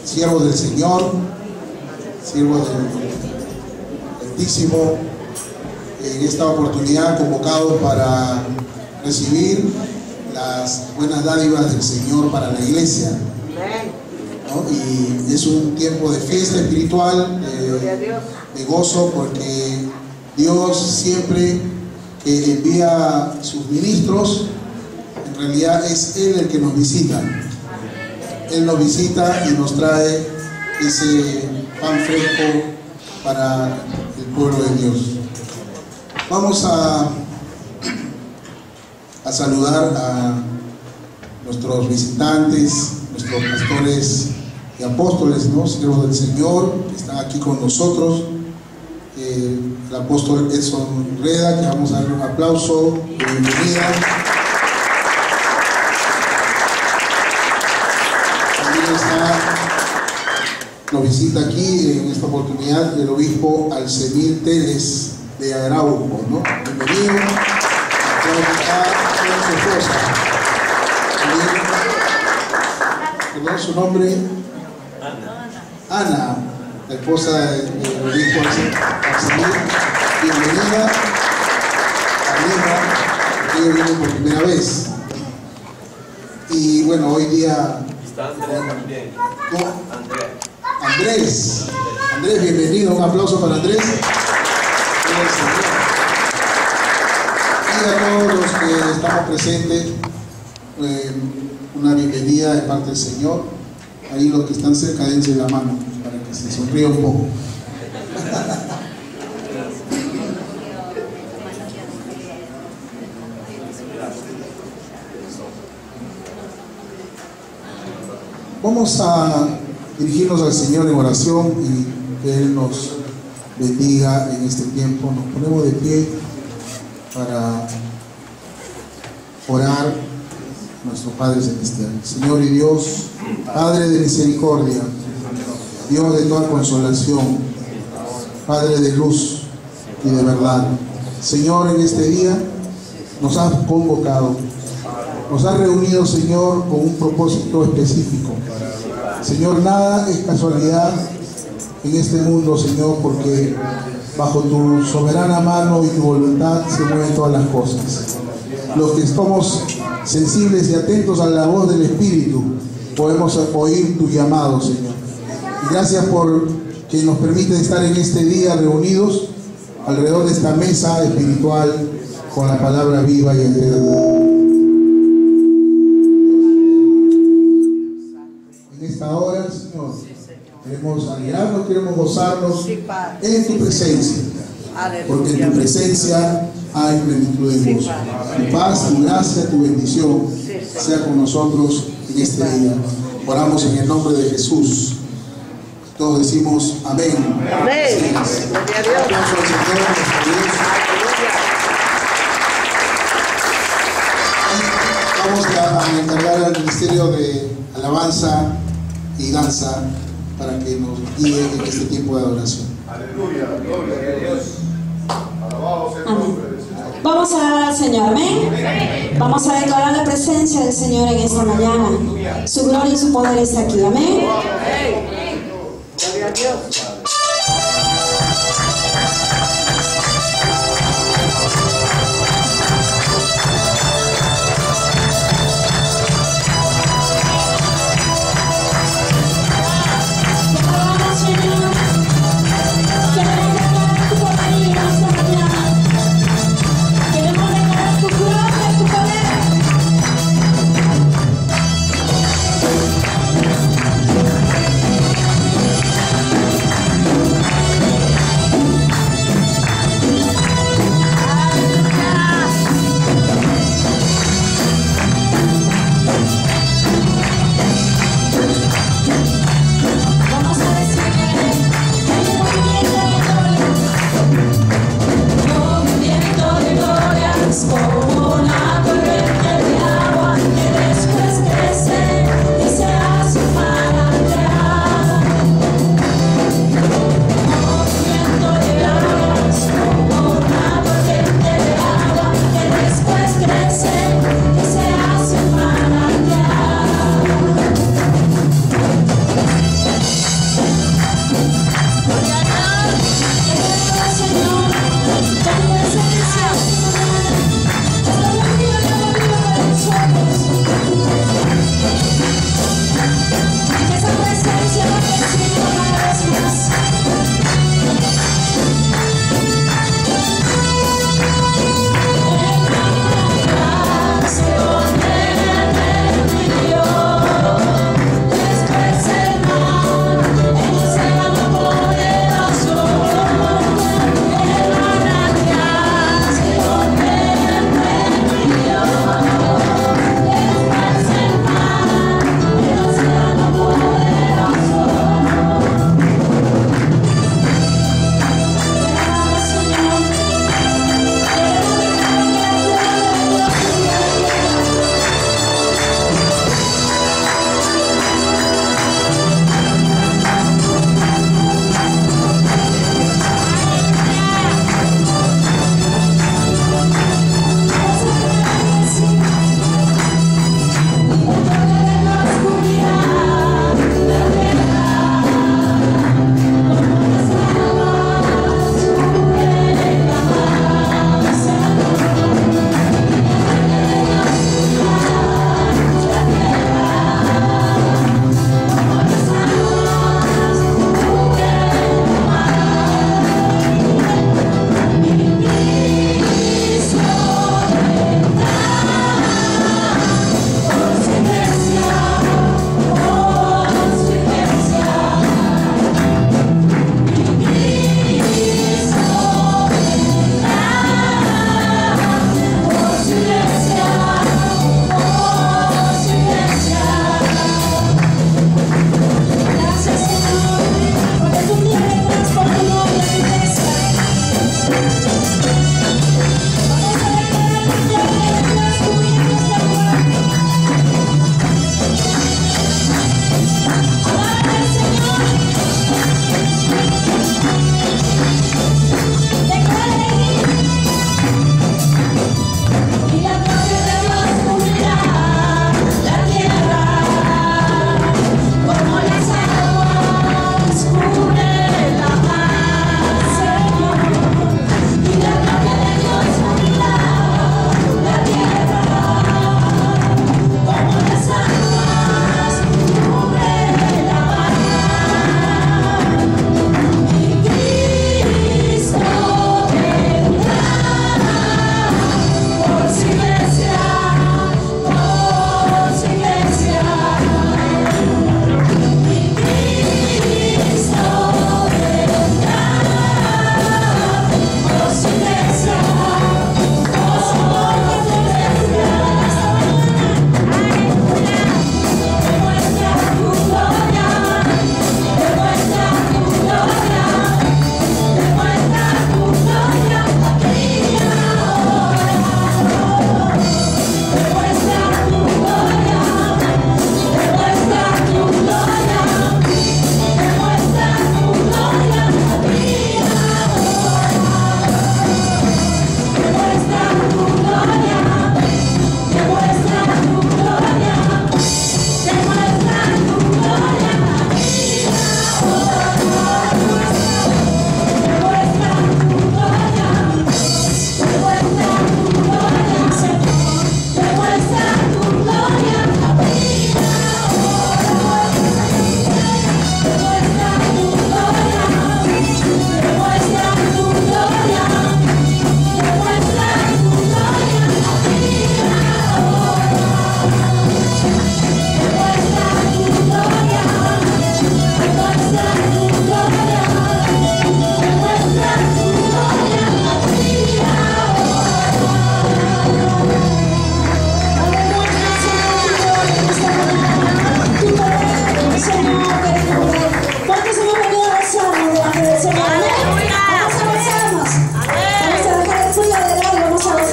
siervos del Señor, siervos del Altísimo, en esta oportunidad convocados para recibir las buenas dádivas del Señor para la iglesia, ¿no? Y es un tiempo de fiesta espiritual, de gozo, porque Dios siempre que envía sus ministros, en realidad es Él el que nos visita. Él nos visita y nos trae ese pan fresco para el pueblo de Dios. Vamos a saludar a nuestros visitantes, nuestros pastores y apóstoles, ¿no? Siervos del Señor, que están aquí con nosotros. El apóstol Edson Reda, que vamos a darle un aplauso de bienvenida. Nos visita aquí en esta oportunidad el obispo Alcemir Teles de Arauco, ¿no? Bienvenido. Está con su esposa. ¿Perdón su nombre? Ana, la esposa del obispo Alcemir. Bienvenida a Lima, que viene por primera vez. Y bueno, hoy día está Andrés también. ¿No? Andrés, bienvenido, un aplauso para Andrés. Y a todos los que estamos presentes, una bienvenida de parte del Señor. Ahí los que están cerca, dense la mano para que se sonríe un poco. Vamos a dirigirnos al Señor en oración y que Él nos bendiga en este tiempo. Nos ponemos de pie para orar a nuestro Padre Celestial. Señor y Dios, Padre de misericordia, Dios de toda consolación, Padre de luz y de verdad. Señor, en este día nos has convocado, nos has reunido, Señor, con un propósito específico. Señor, nada es casualidad en este mundo, Señor, porque bajo tu soberana mano y tu voluntad se mueven todas las cosas. Los que estamos sensibles y atentos a la voz del Espíritu, podemos oír tu llamado, Señor. Y gracias por que nos permite estar en este día reunidos alrededor de esta mesa espiritual con la palabra viva y eterna. Ahora, Señor, queremos alegrarnos, queremos gozarnos en tu presencia, porque en tu presencia hay plenitud de gozo. Tu paz, tu gracia, tu bendición sea con nosotros en este día. Oramos en el nombre de Jesús. Todos decimos amén. Amén. Vamos a encargar al Ministerio de Alabanza y danza para que nos guíe en este tiempo de adoración. Aleluya, gloria a Dios. Alabado sea el nombre del Señor. Vamos a adorar al Señor, amén. Vamos a declarar la presencia del Señor en esta mañana. Su gloria y su poder está aquí, amén. Gloria a Dios. Queremos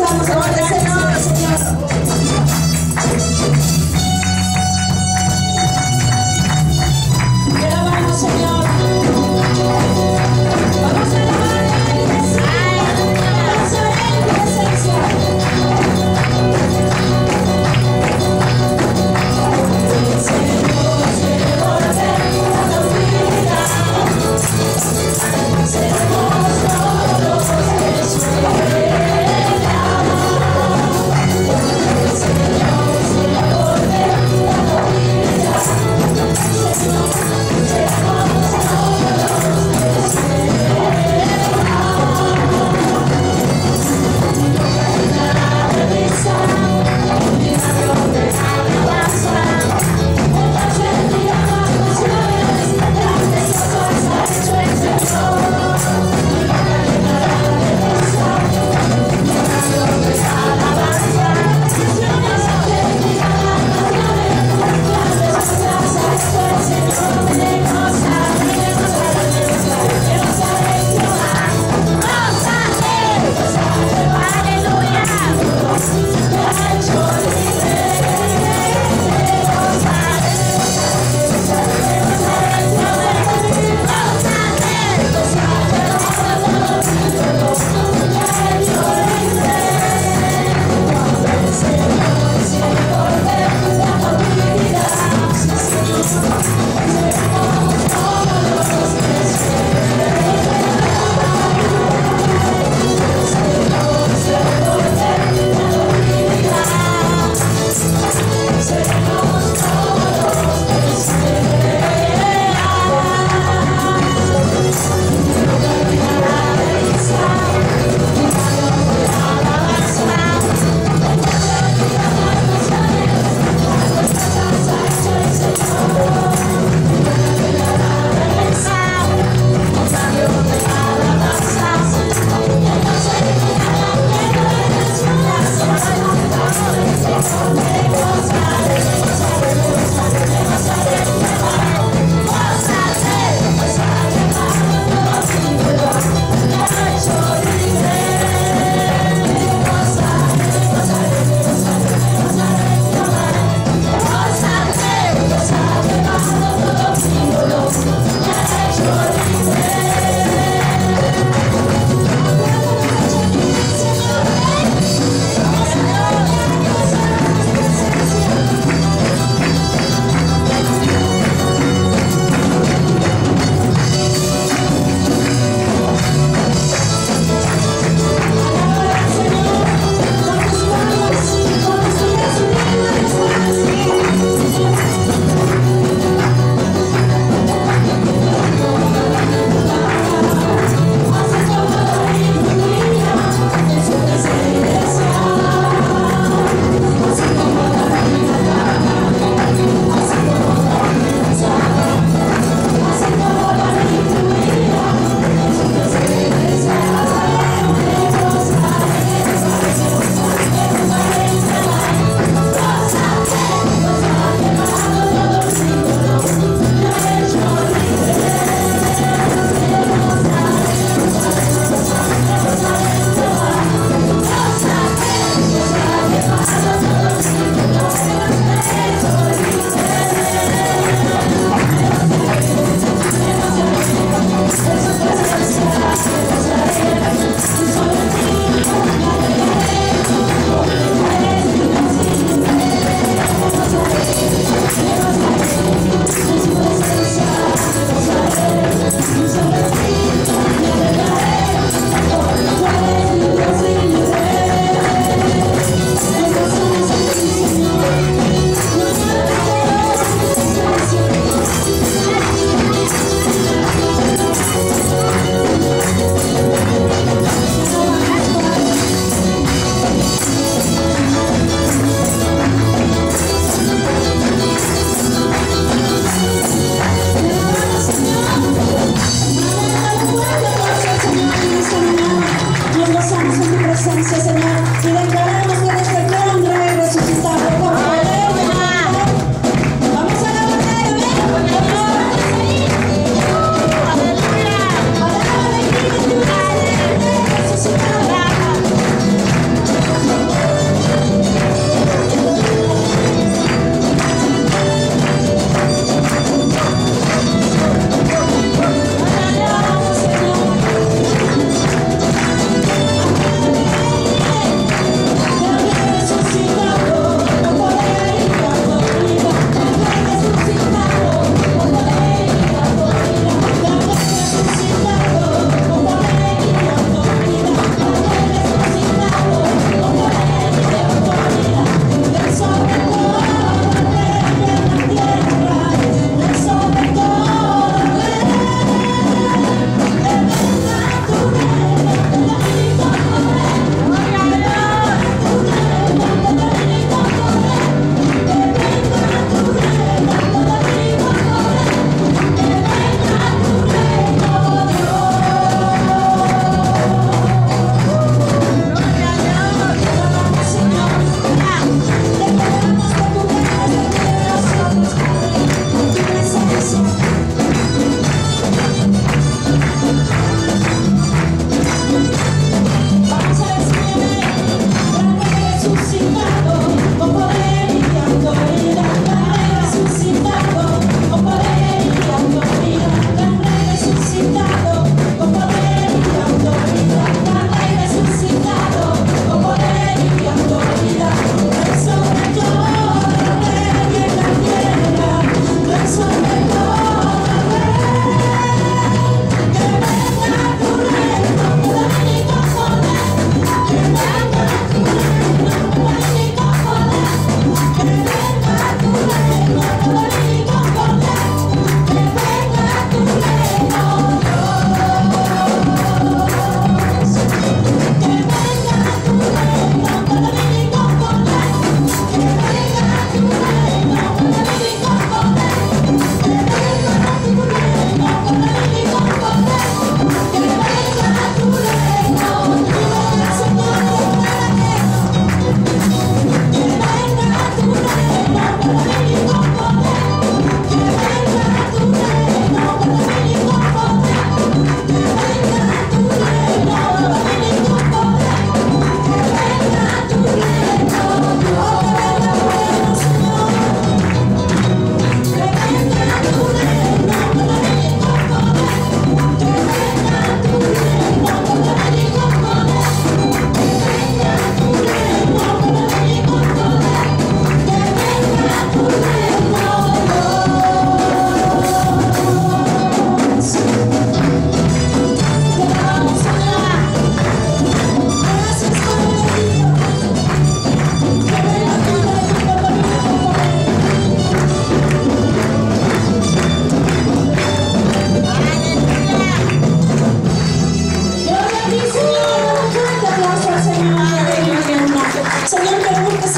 adoramos la presencia del Señor. Te alabamos, Señor. Vamos a alabar a la iglesia. Vamos a ver tu presencia. Seremos todos que suelen amar.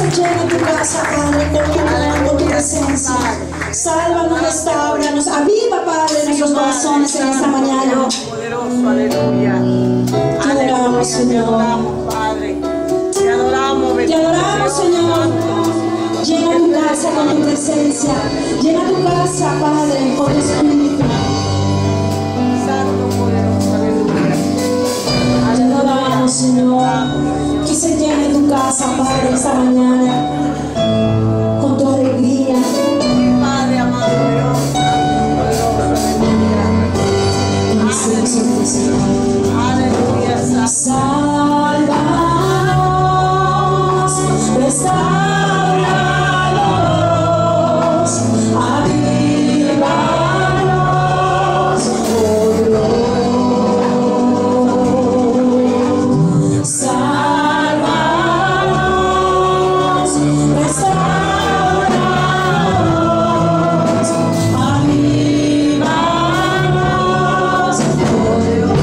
llene tu casa, Padre, con tu presencia. Sálvanos, restauranos, aviva, Padre, nuestros corazones en esta mañana. Poderoso, aleluya. Te adoramos, Señor. Te adoramos, Padre. Te adoramos, Te adoramos, Señor. Llena tu casa con tu presencia. Llena tu casa, Padre, con tu espíritu. Santo, poderoso, aleluya. Te adoramos, Señor. Que se llene tu casa, Padre, esta mañana con tu alegría. Padre amado Dios, Santo, poderoso, aleluya. Aleluya, Sálvanos, restauranos, avívanos, oh Dios. Sálvanos, restauranos, avívanos, oh Dios.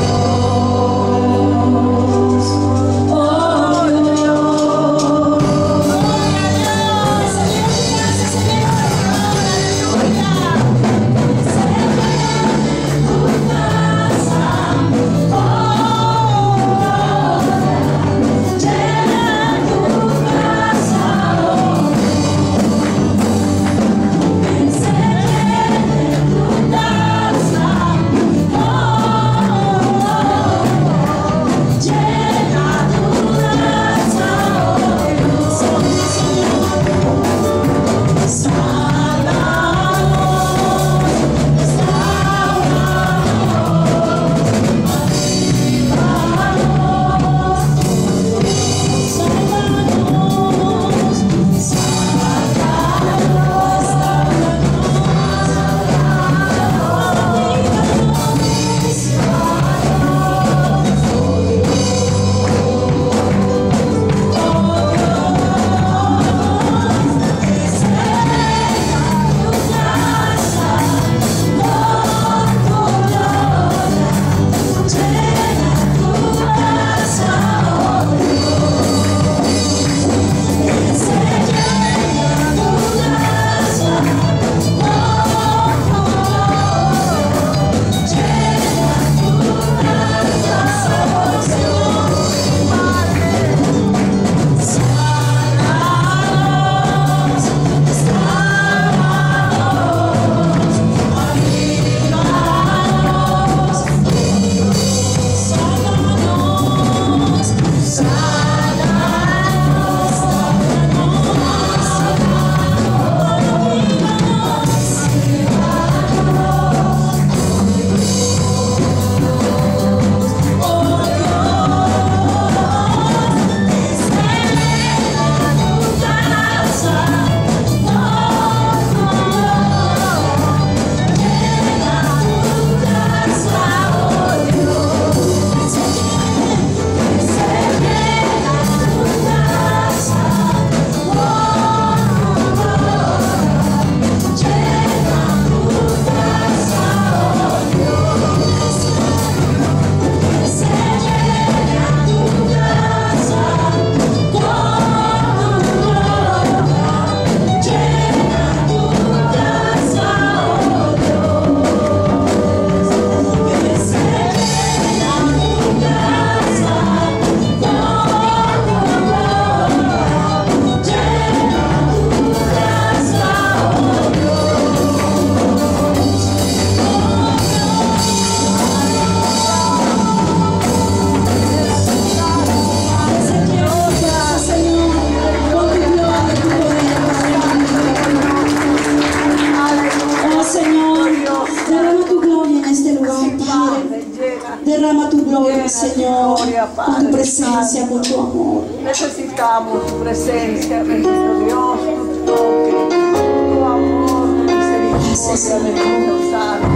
Derrama tu gloria, Señor, con tu presencia, con tu amor. Necesitamos tu presencia, bendito Dios, tu toque, tu amor, tu misericordia, bendito Santo.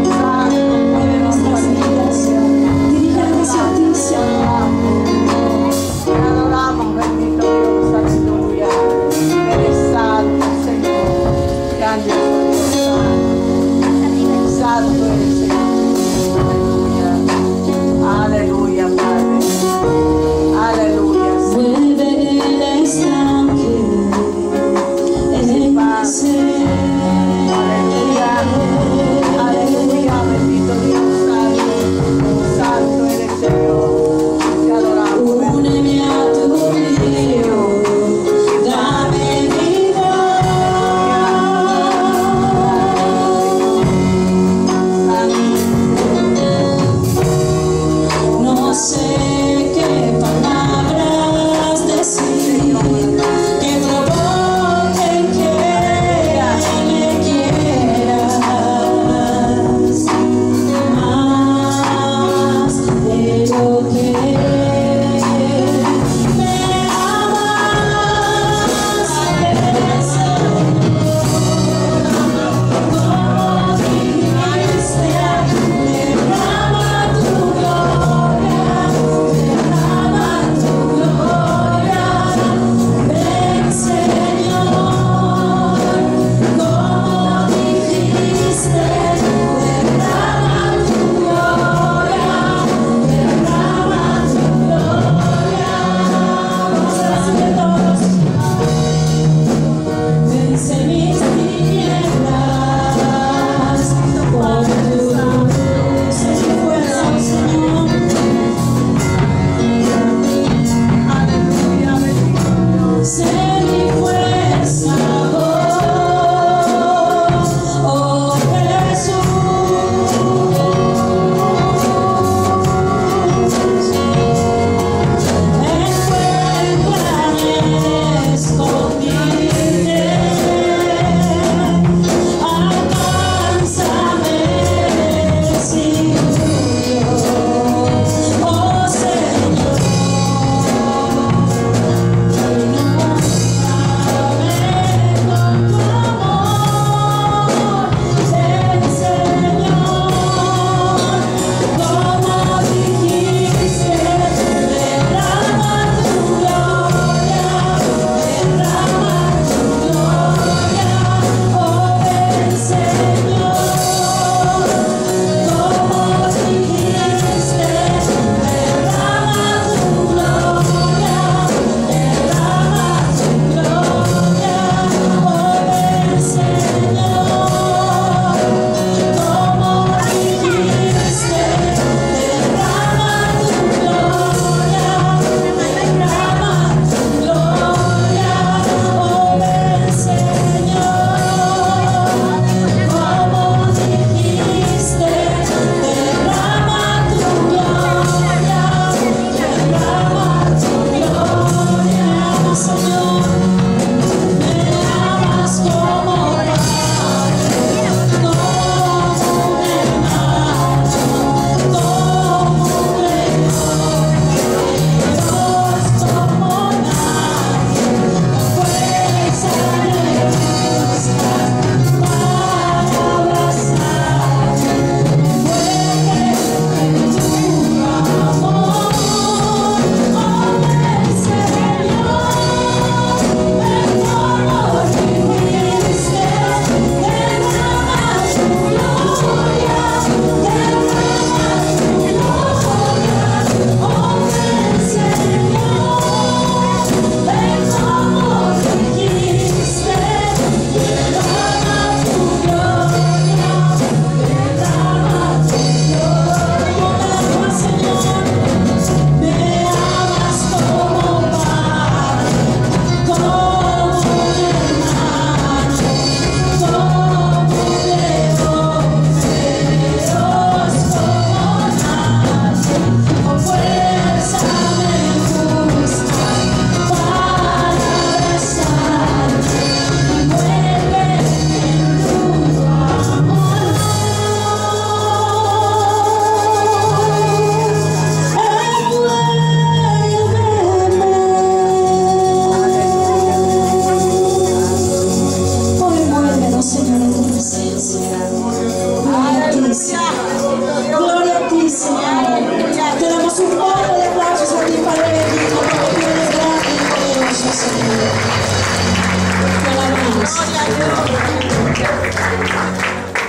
Santo, poderoso, aleluya. Diríjate hacia ti, Señor. Te adoramos, bendito Dios, aleluya. Eres santo, Señor. Grande Dios, santo. Santo eres, Señor. Aleluya, Padre. Aleluya. Vuelve el estanque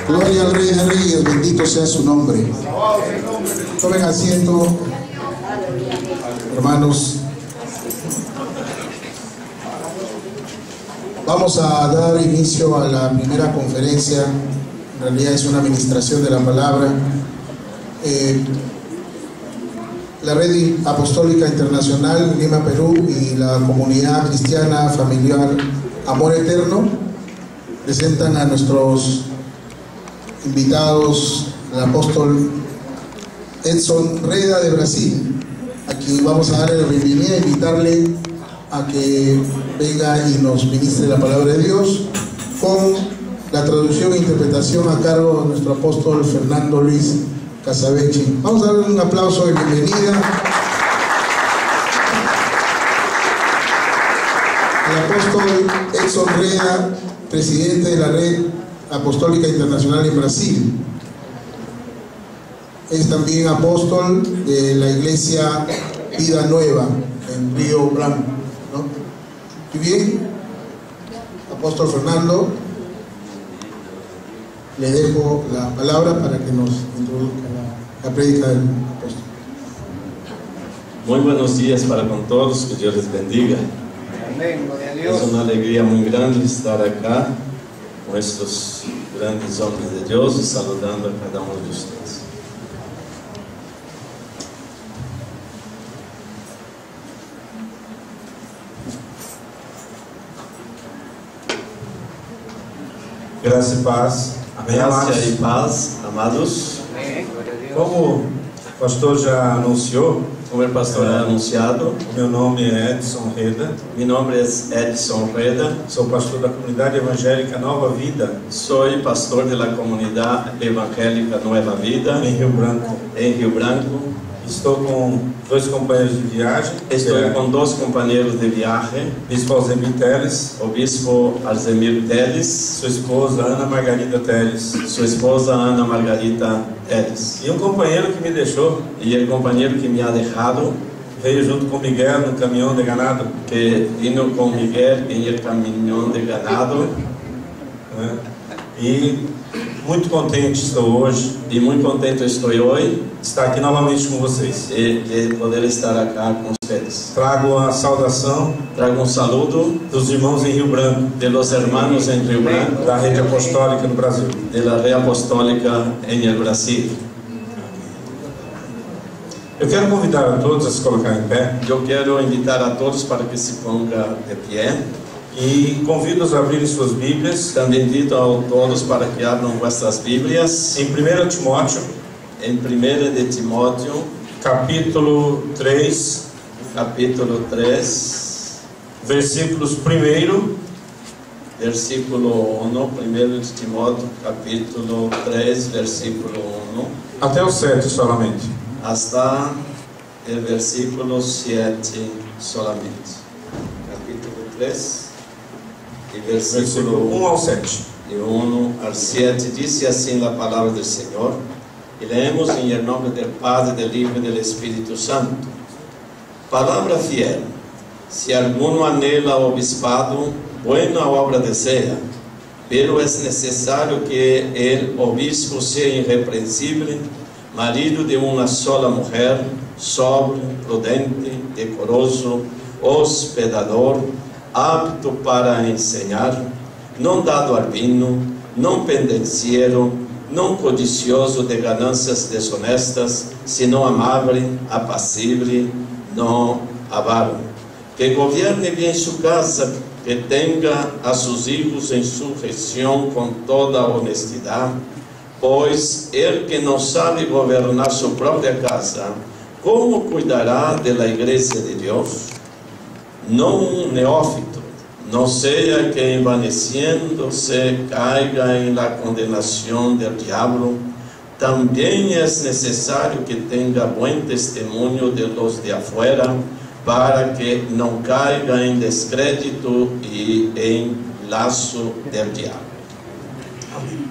Gloria al Rey de Reyes, bendito sea su nombre. Tomen asiento, hermanos. Vamos a dar inicio a la primera conferencia. En realidad es una administración de la palabra. La Red Apostólica Internacional Lima, Perú, y la comunidad cristiana familiar Amor Eterno presentan a nuestros invitados, el apóstol Edson Reda de Brasil, a quien vamos a darle la bienvenida, invitarle a que venga y nos ministre la palabra de Dios con la traducción e interpretación a cargo de nuestro apóstol Fernando Luis Casabechi. Vamos a darle un aplauso de bienvenida al apóstol Edson Reda, presidente de la Red Apostólica Internacional en Brasil. Es también apóstol de la Iglesia Vida Nueva en Río Blanco, ¿no? Y bien, apóstol Fernando, le dejo la palabra para que nos introduzca la prédica del apóstol. Muy buenos días para con todos, que Dios les bendiga. Amén, gloria a Dios. Es una alegría muy grande estar acá con estos grandes hombres de Dios y saludando a cada uno de ustedes. Graça e paz. Amém, amados. Gracia y paz, amados. Amén, gloria a Dios. Como o pastor já anunciou, Como el pastor ha anunciado, o meu nome é Edson Reda, mi nombre es Edson Reda. sou pastor da comunidade evangélica Nova Vida, Soy pastor de la comunidad evangélica Nueva Vida em Rio Branco. en Rio Branco. Estou com dois companheiros de viagem, Estoy con dos compañeros de viaje, Bispo Alzemir Teles, obispo Alzemir Teles, sua esposa Ana Margarida Teles, su esposa Ana Margarita Teles, e um companheiro que me deixou, y el compañero que me ha dejado, veio junto com Miguel no caminhão de ganado, que vino con Miguel en el camión de ganado, né? E muito contente estou hoje y muy contento estoy hoy de estar aqui novamente com vocês. de poder estar acá con ustedes. Trago a saudação Traigo un saludo dos irmãos em Rio Branco, de los hermanos en Rio Branco, da Rede Apostólica no Brasil. de la Red Apostólica en el Brasil. Eu quero convidar a todos a se colocar em pé Yo quiero invitar a todos para que se pongan de pie. e convido-os a abrirem suas Bíblias También invito a todos para que abran vuestras Biblias em 1 Timóteo, en 1 de Timoteo, capítulo 3, capítulo 3, versículos 1 versículo 1, 1 de Timoteo, capítulo 3, versículo 1, até o 7 solamente. hasta el versículo 7 solamente. Capítulo 3 y Versículo versículo 1 ao 7. de 1 al 7, dice así la palabra del Señor, y leemos en el nombre del Padre, del Hijo y del Espíritu Santo. Palabra fiel, si alguno anhela obispado, buena obra desea, pero es necesario que el obispo sea irreprensible, marido de una sola mujer, sobrio, prudente, decoroso, hospedador, apto para enseñar, não dado al vino, não pendenciero, não codicioso de ganancias deshonestas, sino amable, apacible, não avaro, que gobierne bien su casa, que tenga a sus hijos en sujeción con toda honestidad, pois el que no sabe gobernar su propia casa, ¿cómo cuidará de la iglesia de Dios? No un neófito, no sea que envaneciéndose caiga en la condenación del diablo. También es necesario que tenga buen testimonio de los de afuera, para que no caiga en descrédito y en lazo del diablo. Amém.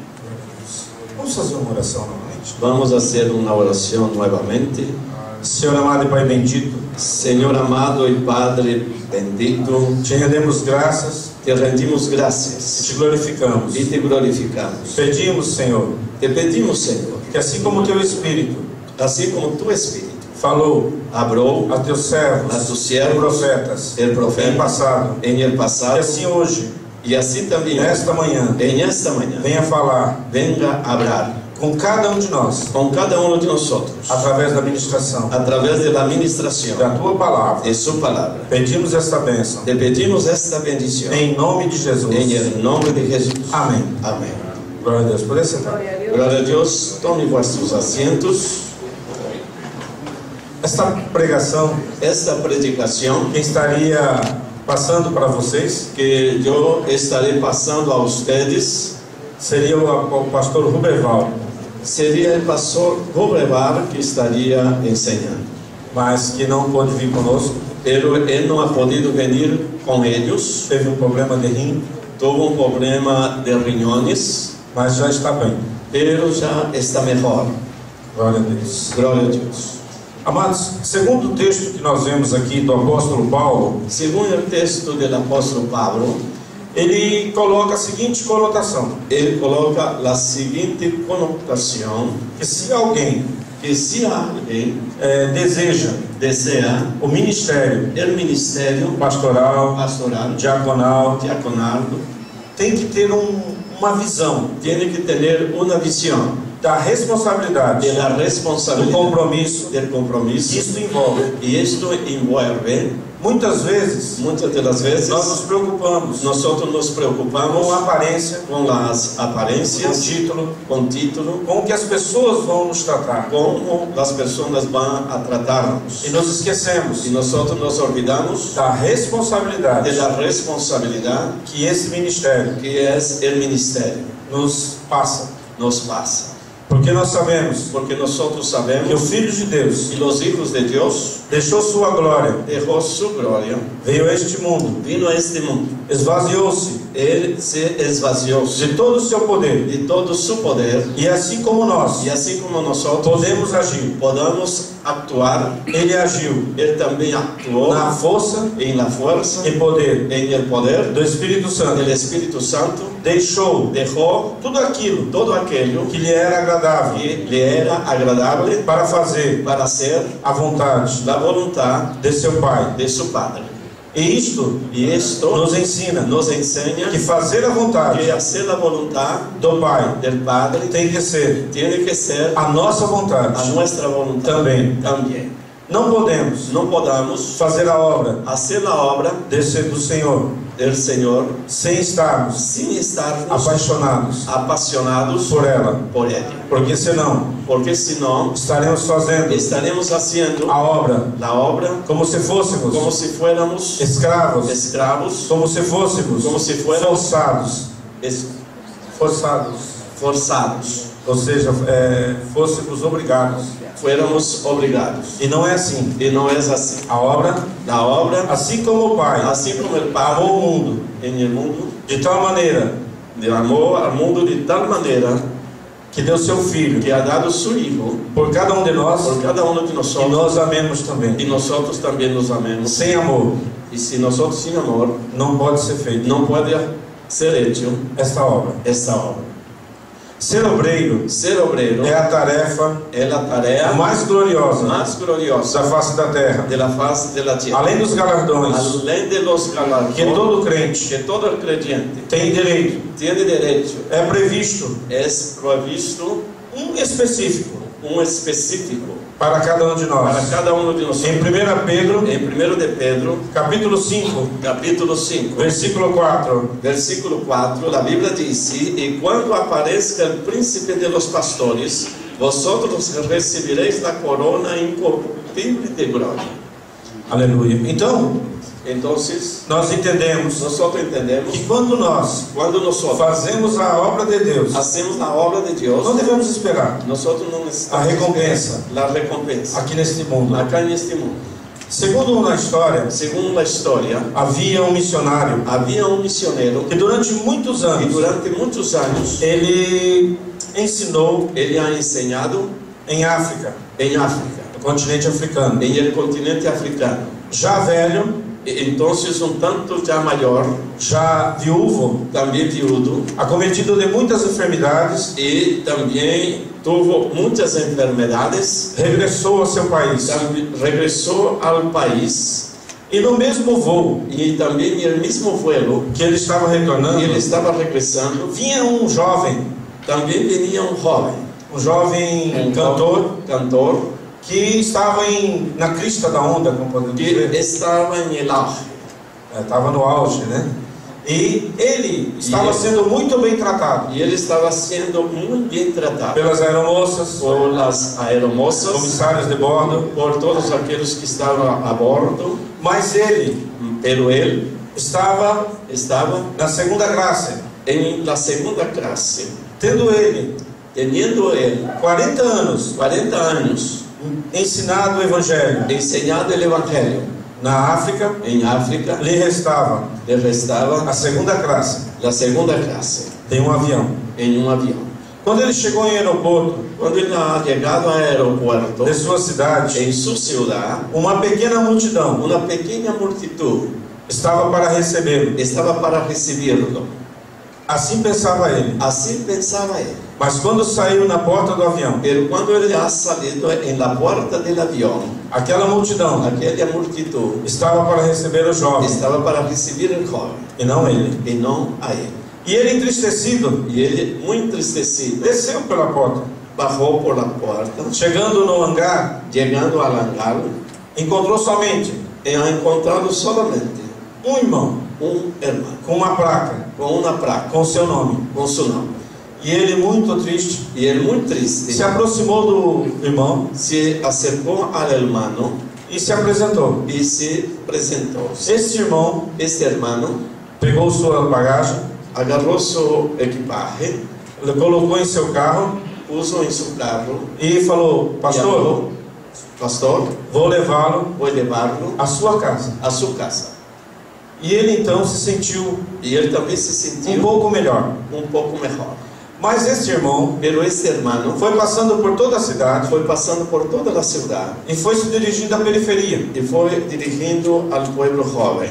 Vamos fazer uma oração novamente. Vamos a hacer una oración nuevamente. Senhor amado e Pai bendito, Senhor amado e Padre bendito, te rendemos graças te rendimos e graças te glorificamos. e te glorificamos. Pedimos, Senhor, Te pedimos, Senhor, que assim como o teu Espírito assim como tu Espírito falou habló a teus servos, a tus siervos, profetas, el profeta, em passado, en el que pasado, assim hoje, y así también nesta manhã, en esta mañana, venha falar venga a hablar com cada um de nós, con cada uno de nosotros através da ministração a través de la administración da tua palavra. de su palabra. Pedimos esta bênção Te pedimos esta bendición em nome de Jesus. en el nombre de Jesús. Amém. Amén. Glória a Deus. Pode sentar. Gloria a Dios. Tomen vuestros asientos. Esta pregação Esta predicación quem estaria passando para vocês que yo estaré pasando a ustedes seria o pastor Ruberval, sería el pastor Gobevar que estaría enseñando. mas que não pôde vir conosco, Pero él no ha podido venir con ellos. teve um problema de rim, Tuvo un problema de riñones, mas já está bem. pero ya está mejor. Glória a Deus. Gloria a Dios. Amados, segundo o texto que nós vemos aqui do apóstolo Paulo, Según el texto del apóstol Pablo, ele coloca a seguinte conotação: él coloca la siguiente connotación, que se alguém que si alguien deseja desea o ministério el ministerio pastoral, pastoral, diaconal, diaconado, tem que ter uma visão tiene que tener una visión da responsabilidade, de la do responsabilidad, compromisso del que compromiso, isso envolve. y esto envuelve, Muitas vezes muchas de las veces, nós nos preocupamos nosotros nos preocupamos com a aparência, con las com o apariencias, título, con título, com o que as pessoas vão nos tratar, cómo las personas van a tratarnos. e nos esquecemos Y nosotros nos olvidamos da de responsabilidade la responsabilidad que esse ministério que es el ministerio nos passa, nos pasa. porque nós sabemos Porque nosotros que o sabemos Filho de Deus que los hijos de Dios deixou sua glória, dejó su gloria, veio a este mundo, vino a este mundo, esvaziou-se él se esvazió de todo o seu poder, de todo su poder, e assim como nós y así como nosotros podemos agir, podamos actuar, ele agiu él también actuó na força en la fuerza, e poder en el poder do Espírito Santo, del Espíritu Santo, deixou dejó tudo aquilo todo aquello que lhe era agradável que le era agradable para fazer para hacer a vontade la voluntad de seu Pai. de su Padre. E isto Y esto nos ensina nos enseña que fazer a vontade que hacer la voluntad do Pai del Padre tem que ser tiene que ser a nossa a vontade nuestra voluntad também. también. Não podemos No podamos fazer a obra hacer la obra do Senhor del Señor sem estarmos sin estarnos apaixonados apasionados por ela, por ella. porque senão Porque si no, estaremos fazendo estaremos haciendo a obra la obra como se fôssemos como si fuéramos escravos, esclavos, como se fôssemos como si fuéramos forçados, es- forçados, forzados, ou seja, fôssemos obrigados. fuéramos obligados. E não é assim. Y no es así. A obra, La obra, assim como o Pai así como el amou Padre o mundo en el mundo, de tal maneira de amor al mundo de tal manera que deu seu Filho que ha dado su Hijo por cada um de nós, por cada uno de e nosotros, nós amemos também. y nosotros también nos amemos. Sem amor Y si nosotros sin amor não pode ser feito no puede ser hecho esta obra. esta obra. Ser obreiro Ser obrero é a tarefa es la tarea mais gloriosa más gloriosa da face da terra. de la faz de la tierra. Além dos galardões Além de los galardones que todo crente que todo el creyente tem direito, tiene derecho, é previsto es provisto específico un específico para cada um de para nós. cada uno de Em nosotros. 1 Pedro, En 1 de Pedro, capítulo 5, capítulo 5, versículo 4, versículo 4, la Biblia dice: y cuando aparezca el príncipe de los pastores, vosotros recibiréis la corona incorruptible de gloria. aleluia. Então, Entonces, nós entendemos nosotros entendemos que quando nós cuando nosotros fazemos a obra de Deus, hacemos la obra de Dios, não devemos esperar nosotros no necesitamos a recompensa esperar la recompensa aqui neste mundo. acá en este mundo. Segundo uma história, Según la historia, havia um missionário había un misionero que durante muitos que anos durante muchos años ele ensinou él ha enseñado em África. en África. continente africano. en el continente africano. Já velho, Entonces, un tanto ya mayor, já viúvo, también viudo, acometido de muitas enfermidades, y también tuvo muchas enfermedades, regressou ao seu país. regresó al país, E no mesmo voo y también en el mismo vuelo que ele estava retornando, que él estaba regresando, vinha um jovem, también venía un joven, um cantor, cantor, que estava na crista da onda, como podemos que dizer. estaba en el auge. Estava no auge, né? E ele estava sendo muito bem tratado Y él estaba siendo muy bien tratado pelas aeromoças, por las aeromosas, comissários de bordo, por todos aquellos que estaban a bordo, mas ele pero él estava estaba na segunda classe, en la segunda clase, tendo ele teniendo él 40 anos 40 años ensinado o evangelho enseñado el Evangelio. na África, En África lhe restava le restaba a segunda classe la segunda clase de um avião. en un avión. Quando ele chegou em aeroporto Cuando él ha llegado al aeropuerto, de sua cidade, en su ciudad, uma pequena multidão una pequeña multitud estava para recebê-lo. estaba para recibirlo. Assim pensava ele. Así pensaba él. Mas quando saiu na porta do avião, Pero cuando él ha salido en la puerta del avión, aquela multidão aquella multitud estava para receber o jovem estaba para recibir al joven e não ele. y no a él. E ele, entristecido, Y él, muy entristecido, desceu pela porta. bajó por la puerta, Chegando no hangar, llegando al hangar, encontrou somente y ha encontrado solamente um irmão un hermano com uma placa con una placa com seu nome. con su nombre. E ele, muito triste, Y él, muy triste, se aproximou do irmão se acercó al hermano e se apresentou. y se presentó. Este irmão Este hermano pegou sua bagagem, agarró su equipaje, colocou em seu carro puso en su carro e falou: y pastor, habló, pastor, vou levá-lo voy a llevarlo à sua casa. a su casa. E ele então se sentiu Y él también se sintió pouco melhor. un poco mejor. Mas este irmão Pero este hermano foi passando por toda a cidade fue pasando por toda la ciudad e foi se dirigindo à periferia. y fue dirigiendo al pueblo joven.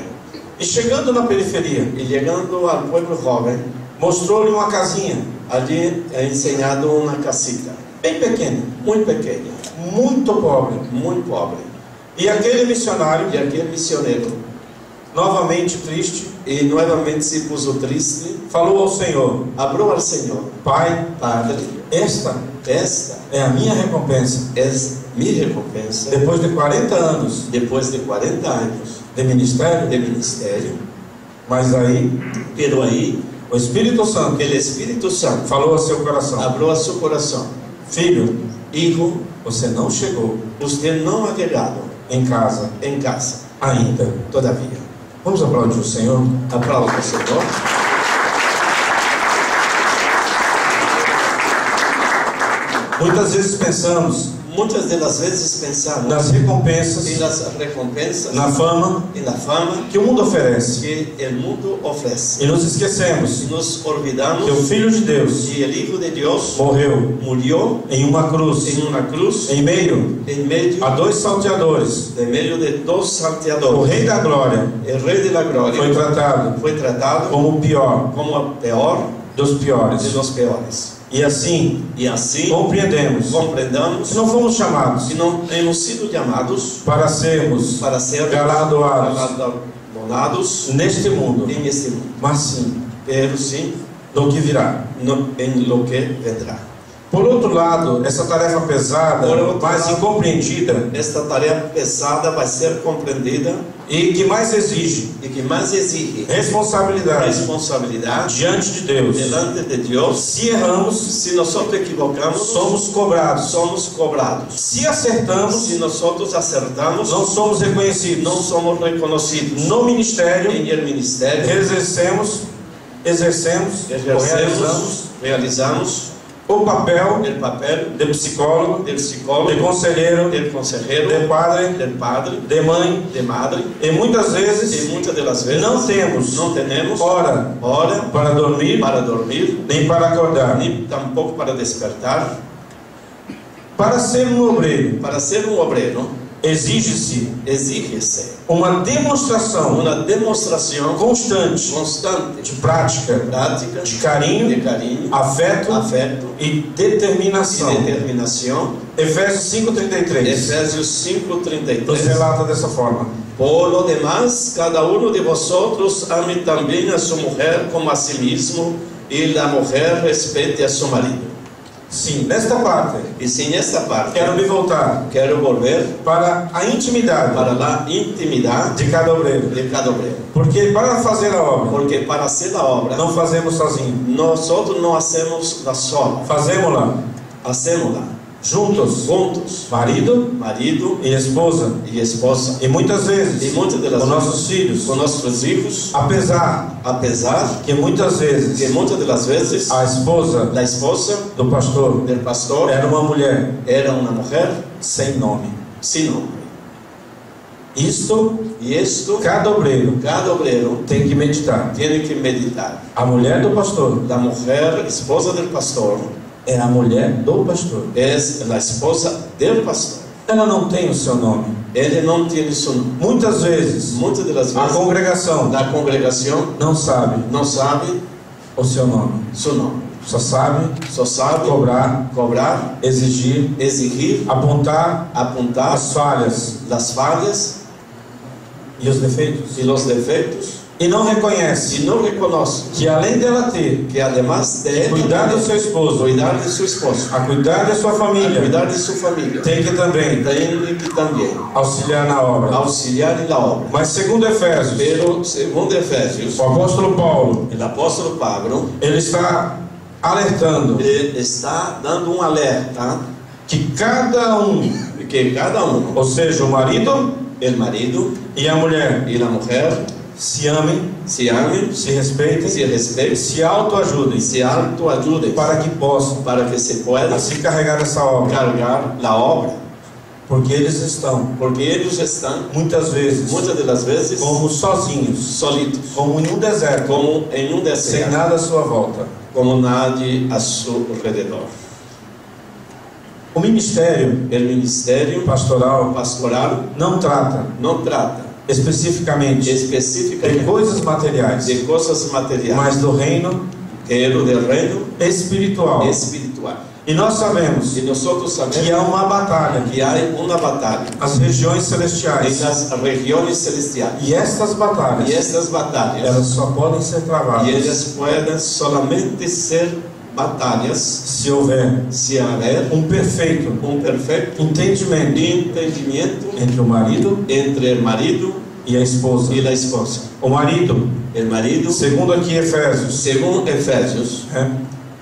E chegando na periferia, Y llegando al pueblo joven, mostrou-lhe uma casinha allí ha enseñado una casita bem pequena, muy pequeña, muito pobre. muy pobre. E aquele missionário, Y aquel misionero, novamente triste, y nuevamente se puso triste, falou ao Senhor: habló al Señor: Pai, Padre, esta esta é a minha recompensa. es mi recompensa Depois de 40 anos después de 40 años de ministério, de ministerio. mas aí Pero ahí o Espírito Santo el Espíritu Santo falou ao seu coração: habló a su corazón: Filho, Hijo, você não chegou usted no ha llegado em casa en casa ainda. todavía. Vamos aplaudir o Senhor? Aplauda al Señor. Muitas vezes pensamos Muchas de las veces pensamos nas recompensas, en las recompensas, na fama en la fama que o mundo oferece. que el mundo ofrece. E nos esquecemos Y nos que olvidamos o Filho de Deus que el Hijo de Dios morreu murió em uma cruz, en una cruz em meio en medio a dois salteadores. de dos O salteadores. Rei da Glória El Rey de la Gloria foi tratado fue tratado como o pior como el peor dos de piores. los peores. E assim Y así compreendemos comprendamos que não fomos chamados que no hemos sido llamados para sermos para ser galardoados galardonados neste mundo, en este mundo, mas sim pero sí no que virá. en lo que vendrá. Por outro lado, essa tarefa pesada, Por outro mas lado, incompreendida Esta tarea pesada vai ser compreendida e que mais exige e que mais exige responsabilidade responsabilidade diante de Deus. delante de Deus. Se erramos, Se nós equivocamos, somos cobrados. somos cobrados. Se acertamos, Se nós acertamos, não somos reconhecidos. não somos reconhecidos. No ministério, Em el ministério, exercemos ou realizamos o papel o papel de psicólogo, del psicólogo, de conselheiro, del consejero, de padre, del padre, de mãe, de madre. e muitas E vezes muitas das vezes não temos não temos hora hora para dormir, para dormir, nem para acordar. nem tampouco para despertar. Para ser um obreiro, Para ser um obreiro, exige-se exige-se uma demonstração uma demonstração constante constante de prática, prática, de carinho, de carinho, afeto afeto e e determinação. determinação. Efésios 5:33 Efésios nos 5:33. relata dessa forma. Por lo demás, cada uno de vosotros ame también a su mujer como a sí mismo, y la mujer respete a su marido. Sim, nesta parte, Y sin esta parte, quero me voltar quiero volver para a intimidade para la intimidad de cada obreiro. de cada obrero. Porque para fazer a obra, Porque para hacer la obra, não fazemos sozinhos. nosotros no hacemos la sola, Fazemos-la hacémosla juntos, juntos, marido marido e esposa. y esposa. E muitas vezes, Y muchas de las com veces, nossos filhos, con nuestros hijos, apesar a pesar que muitas que vezes muchas de las veces a esposa la esposa do pastor del pastor era uma mulher era una mujer sem nome. sin nombre. Isto, Y esto cada obreiro cada obrero tem que meditar. tiene que meditar. A mulher do pastor La mujer, esposa del pastor, é a mulher do pastor. es la esposa del pastor. Ela não tem o seu nome. Él no tiene su nombre. Muitas vezes, Muchas de las a veces congregação la congregación não sabe no sabe o seu nome. su nombre. Só sabe Solo sabe cobrar, exigir, exigir, apontar apuntar as falhas las fallas e os defeitos. y los defectos E não reconhece y no reconoce que além dela ter que además de cuidar do seu esposo, cuidar de su esposo, a cuidar da sua a família, cuidar de su familia, tem que também tiene que también auxiliar na obra. auxiliar en la obra. Mas segundo Efésios, Pero segundo Efesios, o apóstolo Paulo, el apóstol Pablo ele está alertando está dando un alerta que cada que cada uno, ou seja, o marido el marido e a mulher, y la mujer, se amem, se amen, se respeitem, se respeten, se autoajudem, se autoayuden para que possam para que se pueda assim carregar essa obra, cargar la obra, porque eles estão porque ellos están muitas vezes muchas de las veces como sozinhos, solitos, como em um deserto, como en un sem desierto, nada à sua volta. como nadie a su alrededor. O ministério El ministerio pastoral pastoral não trata no trata especificamente de específicamente coisas materiais, de cosas materiales, mas do reino que es lo del reino espiritual. espiritual. E nós sabemos Y nosotros que sabemos há uma batalha, que hay una batalla as regiões en celestiais, las regiones celestiales. e estas Y batalhas, estas batallas, elas só podem ser y travadas ellas pueden solamente ser batallas se houver si haber um perfeito un perfecto entendimento entendimiento entre o marido entre el marido e a esposa. y la esposa. O marido, El marido, segundo aqui Efésios, según Efesios,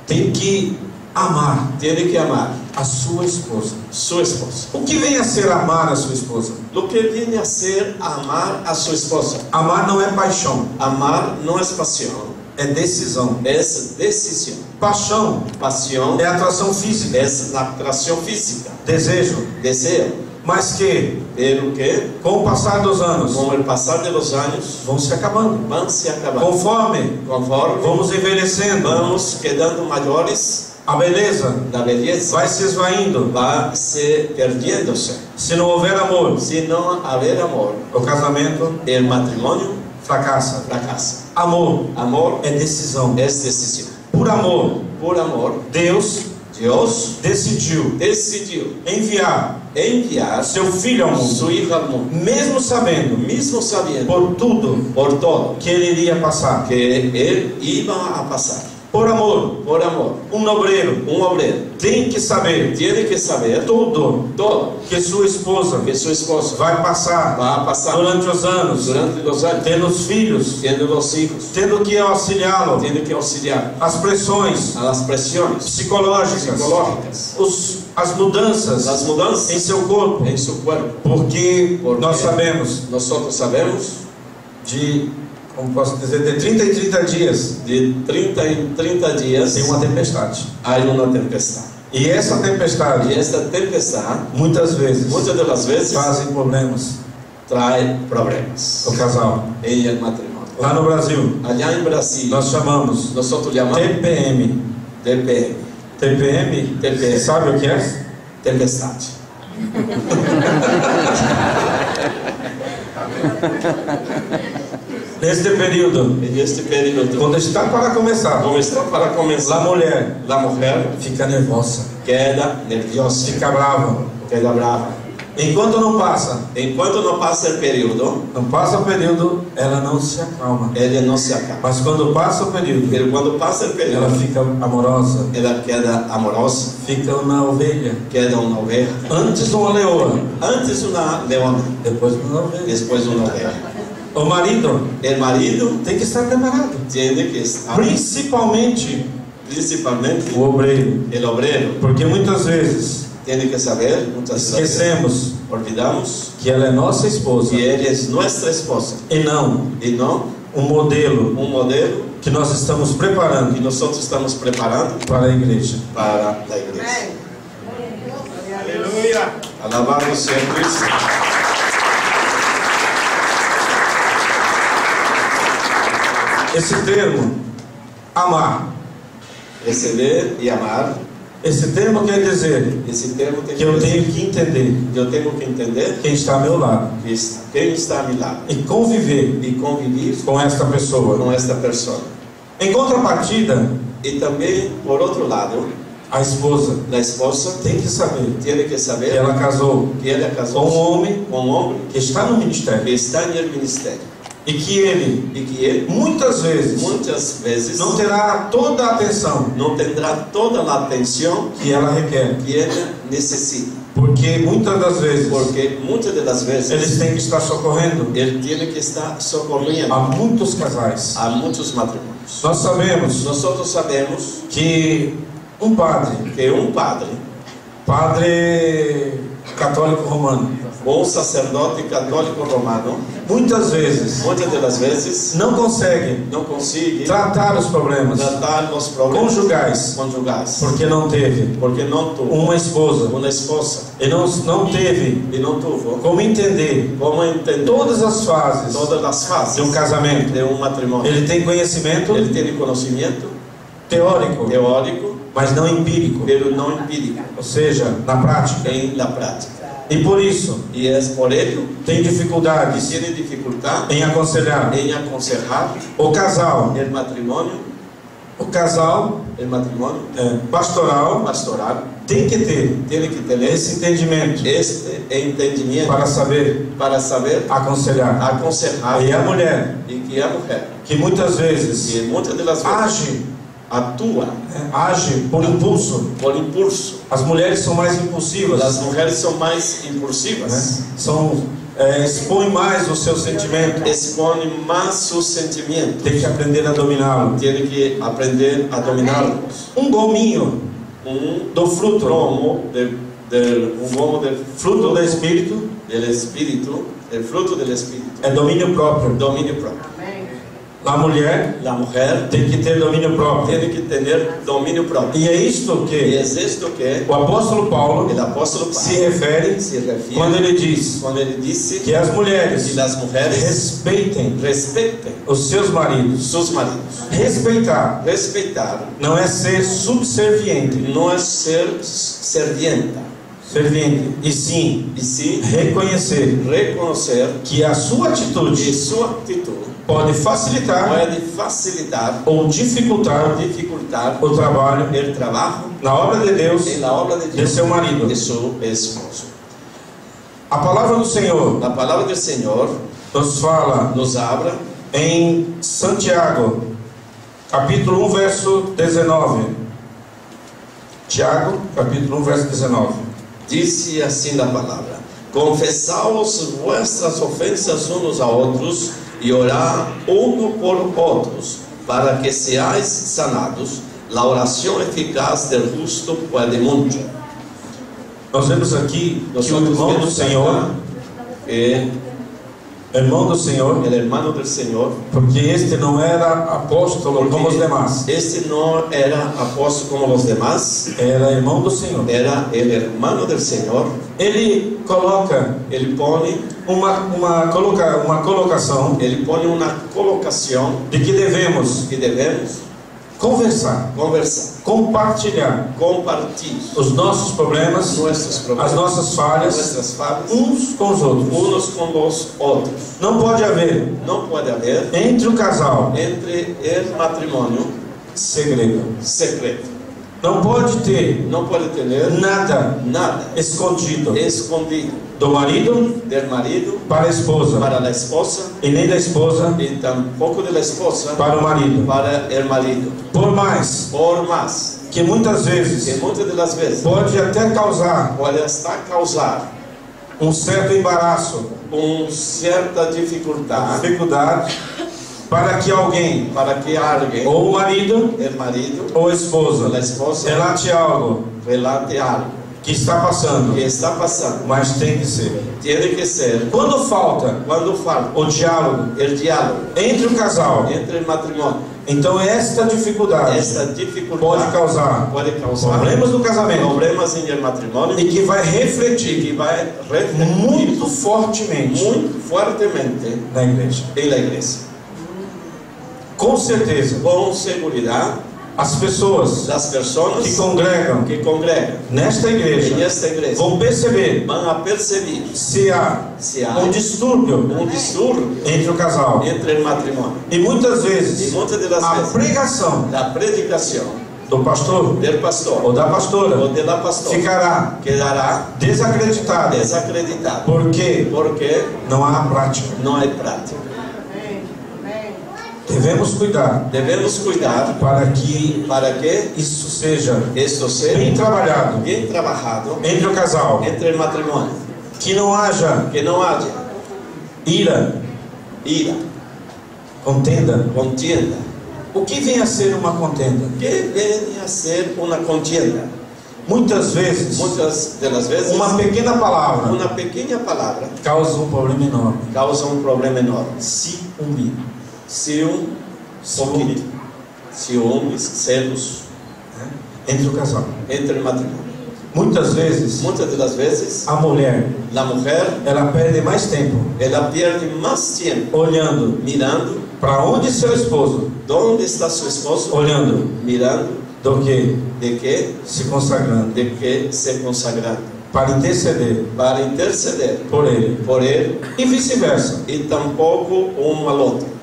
tem que amar tiene que amar a sua esposa. su esposa. O que vem a ser amar a sua esposa? Lo que viene a ser amar a su esposa. Amar não é paixão, Amar no es pasión, é decisão. es decisión. Paixão Pasión é atração física, es la atracción física, desejo, deseo, mas que, pero que com o passar dos anos, con el pasar de los años vão se acabando. van se acabando. Conforme Conforme vamos envelhecendo, vamos quedando mayores, a beleza la belleza vai se esvaindo. va se perdiéndose. Se não houver amor, Si no haber amor, o casamento el matrimonio fracassa. fracasa. Amor Amor é decisão. es decisión. Por amor, Por amor, Deus Dios decidiu decidió enviar enviar seu filho ao mundo, su hijo al mundo, mesmo sabendo mismo sabiendo por tudo por todo que ele iria passar. que él iba a pasar. Por amor, Por amor, um obreiro un obrero tem que saber tiene que saber tudo todo que sua esposa que su esposo vai passar va a pasar durante os anos, durante los años, tendo os filhos, teniendo los hijos, tendo que auxiliá-lo, tiene que auxiliar as pressões a las presiones psicológicas, psicológicas, as mudanças las em mudanças seu corpo, en su cuerpo, porque Porque nós sabemos nosotros sabemos de, como posso dizer, de 30 em 30 dias de 30 en 30 días tem uma tempestade. hay una tempestad. E essa Y tempestade, esta tempestad muitas vezes, muchas de las veces fazem problemas trae problemas ao casal. en el matrimonio. Lá no Brasil, Allá en Brasil, nós chamamos nosotros llamamos TPM. TPM. TPM, TPM. sabe o que é? tempestade. Neste período, Neste período, quando está para começar, como está para a começar, mulher a mulher fica nervosa, queda nerviosa, fica brava. queda brava. Enquanto não passa Não passa o período, ela não se acalma. ele não se acaba. Mas quando passa o período, Mas quando passa o ela período, fica amorosa, ela queda amorosa, fica uma ovelha. queda uma ovelha. Antes uma leoa, Antes uma leona, depois uma ovelha. depois uma ovelha. O marido O marido tem que estar preparado, tem que estar, principalmente principalmente o obreiro, o obreiro, porque muitas vezes tem que saber, muitas vezes esquecemos olvidamos que ela é nossa esposa que ele é nossa esposa e não e não um modelo modelo que nós estamos preparando que nós estamos preparando para a igreja. para a igreja. Aleluia! Alabado seja Cristo. Esse termo, amar, Receber e amar, esse termo quer dizer esse termo tem que eu tenho que entender eu tenho que entender quem está ao meu lado que quem está a meu lado e conviver e conviver com esta pessoa. com esta pessoa. Em contrapartida, E também, por outro lado, a esposa a esposa tem que saber tem que que saber ela casou que ela com casou um homem com um homem que está no que ministério está no ministério e que ele e que ele muitas vezes muitas vezes não terá toda a atenção não terá toda a atenção que ela requer, que ele necessita, porque muitas das vezes porque muitas das vezes eles têm que estar socorrendo ele tem que estar socorrendo a muitos casais. a muitos matrimônios. Nós sabemos Nós sabemos que um padre que um padre católico romano, um sacerdote católico romano, muitas vezes muitas das vezes não consegue não consegue tratar os problemas tratar os problemas conjugais, porque não teve porque não teve uma esposa uma esposa e não teve e não teve como entender como entender todas as fases todas as fases de um casamento. de um matrimônio. Ele tem conhecimento Ele tem conhecimento teórico, teórico, mas não empírico, mas não empírico, ou seja, na prática. em la prática. E por isso E é por ele tem que dificuldades tiene dificuldade em aconselhar em aconselhar o casal. o matrimônio Pastoral pastoral. tem que ter Tem que ter esse entendimento este entendimento para saber aconselhar aconselhar. E a mulher, e que a mulher que muitas vezes que muitas das vezes age age por impulso. por impulso. As mulheres são mais impulsivas, As mulheres são mais impulsivas, expõem mais os seus sentimentos. expõem mais seus sentimentos. Tem que aprender a dominá-lo. Tem que aprender a dominá-los. Um gominho do fruto, gomo de fruto do Espírito, del Espírito, el fruto del Espírito, é domínio próprio. domínio próprio. A mulher A mulher tem que ter domínio próprio. tem que ter domínio próprio. E é isto E que é isto que o apóstolo Paulo o apóstolo Paulo se refere quando ele diz quando ele disse que as mulheres que as mulheres respeitem respeitem os seus maridos. seus maridos. Respeitar Respeitar não é ser subserviente, não é ser servienta, e sim e sim reconhecer reconhecer que a sua que atitude sua atitude pode facilitar pode facilitar ou dificultar dificultar o trabalho o trabalho na obra de Deus em la obra de de Deus seu marido. de seu esposo. A palavra do Senhor A palavra do Senhor nos fala nos abra em Santiago, capítulo 1, verso 19. Tiago, capítulo 1, verso 19. disse assim a palavra: confessaos vossas ofensas uns a outros e orar um por outros, para que seais sanados. A oração eficaz do justo pode muito. Nós vemos aqui que o irmão do Senhor, o irmão do Senhor, porque este não era apóstolo como os demais, este não era apóstolo como os demais, era irmão do Senhor. era o irmão do Senhor. Ele coloca Ele põe uma colocação uma colocação de que devemos conversar, compartilhar compartilhar os nossos problemas, nuestros problemas, as nossas falhas, nuestras falhas, uns com os outros. unos con los otros. Não pode haver No puede haber entre o casal entre el matrimonio segredo. secreto. Não pode ter No puede tener nada nada escondido escondido do marido del marido para a esposa para la esposa e nem da esposa y tampoco de la esposa para o marido. para el marido. Por mais Por más que muitas que vezes muchas de las veces pode até causar puede hasta causar certo embaraço, cierta dificultad dificuldade, para que alguém, para que alguien, ou o marido el marido ou a esposa, la esposa, relate algo relate algo que está passando, que está pasando. mas tem que ser. Tiene que ser Quando falta cuando falta o diálogo el diálogo entre o casal, entre el matrimonio. então esta dificuldade Esta pode dificultad causar puede causar problemas no casamento problemas en el matrimonio e que vai y refletir que va a refletir muito fortemente muy fuertemente na igreja. en la iglesia. Com certeza, Con seguridad, as pessoas las personas que congregam que congregan nesta en igreja esta iglesia vão perceber van a percibir se há si hay um distúrbio un disturbio entre o casal. entre el matrimonio. E muitas Y vezes muchas de las a veces pregação la predicación do pastor del ou pastor da o pastora de la pastora ficará quedará desacreditada desacreditada porque porque não há prática. no hay práctica. Devemos cuidar Debemos cuidar para que para que isso seja esto sea bem trabalhado bien trabajado entre o casal, entre el matrimonio, que não haja que no haya ira, ira, contenda. contienda. O que vem a ser uma contenda? ¿Qué viene a ser una contienda? Muitas vezes, Muchas de las veces uma pequena palavra una pequeña palabra causa um problema enorme. causa un problema enorme. Ciúme. Poquito. Ciúmes, celos Entre o casal. entre el matrimonio. Muitas vezes, Muchas de las veces a mulher, la mujer ela perde mais tempo ella pierde más tiempo olhando mirando para onde seu esposo, dónde está su esposo, olhando, mirando do que de que se consagrando para interceder para interceder por ele por él e vice-versa. y tampoco uno al otro.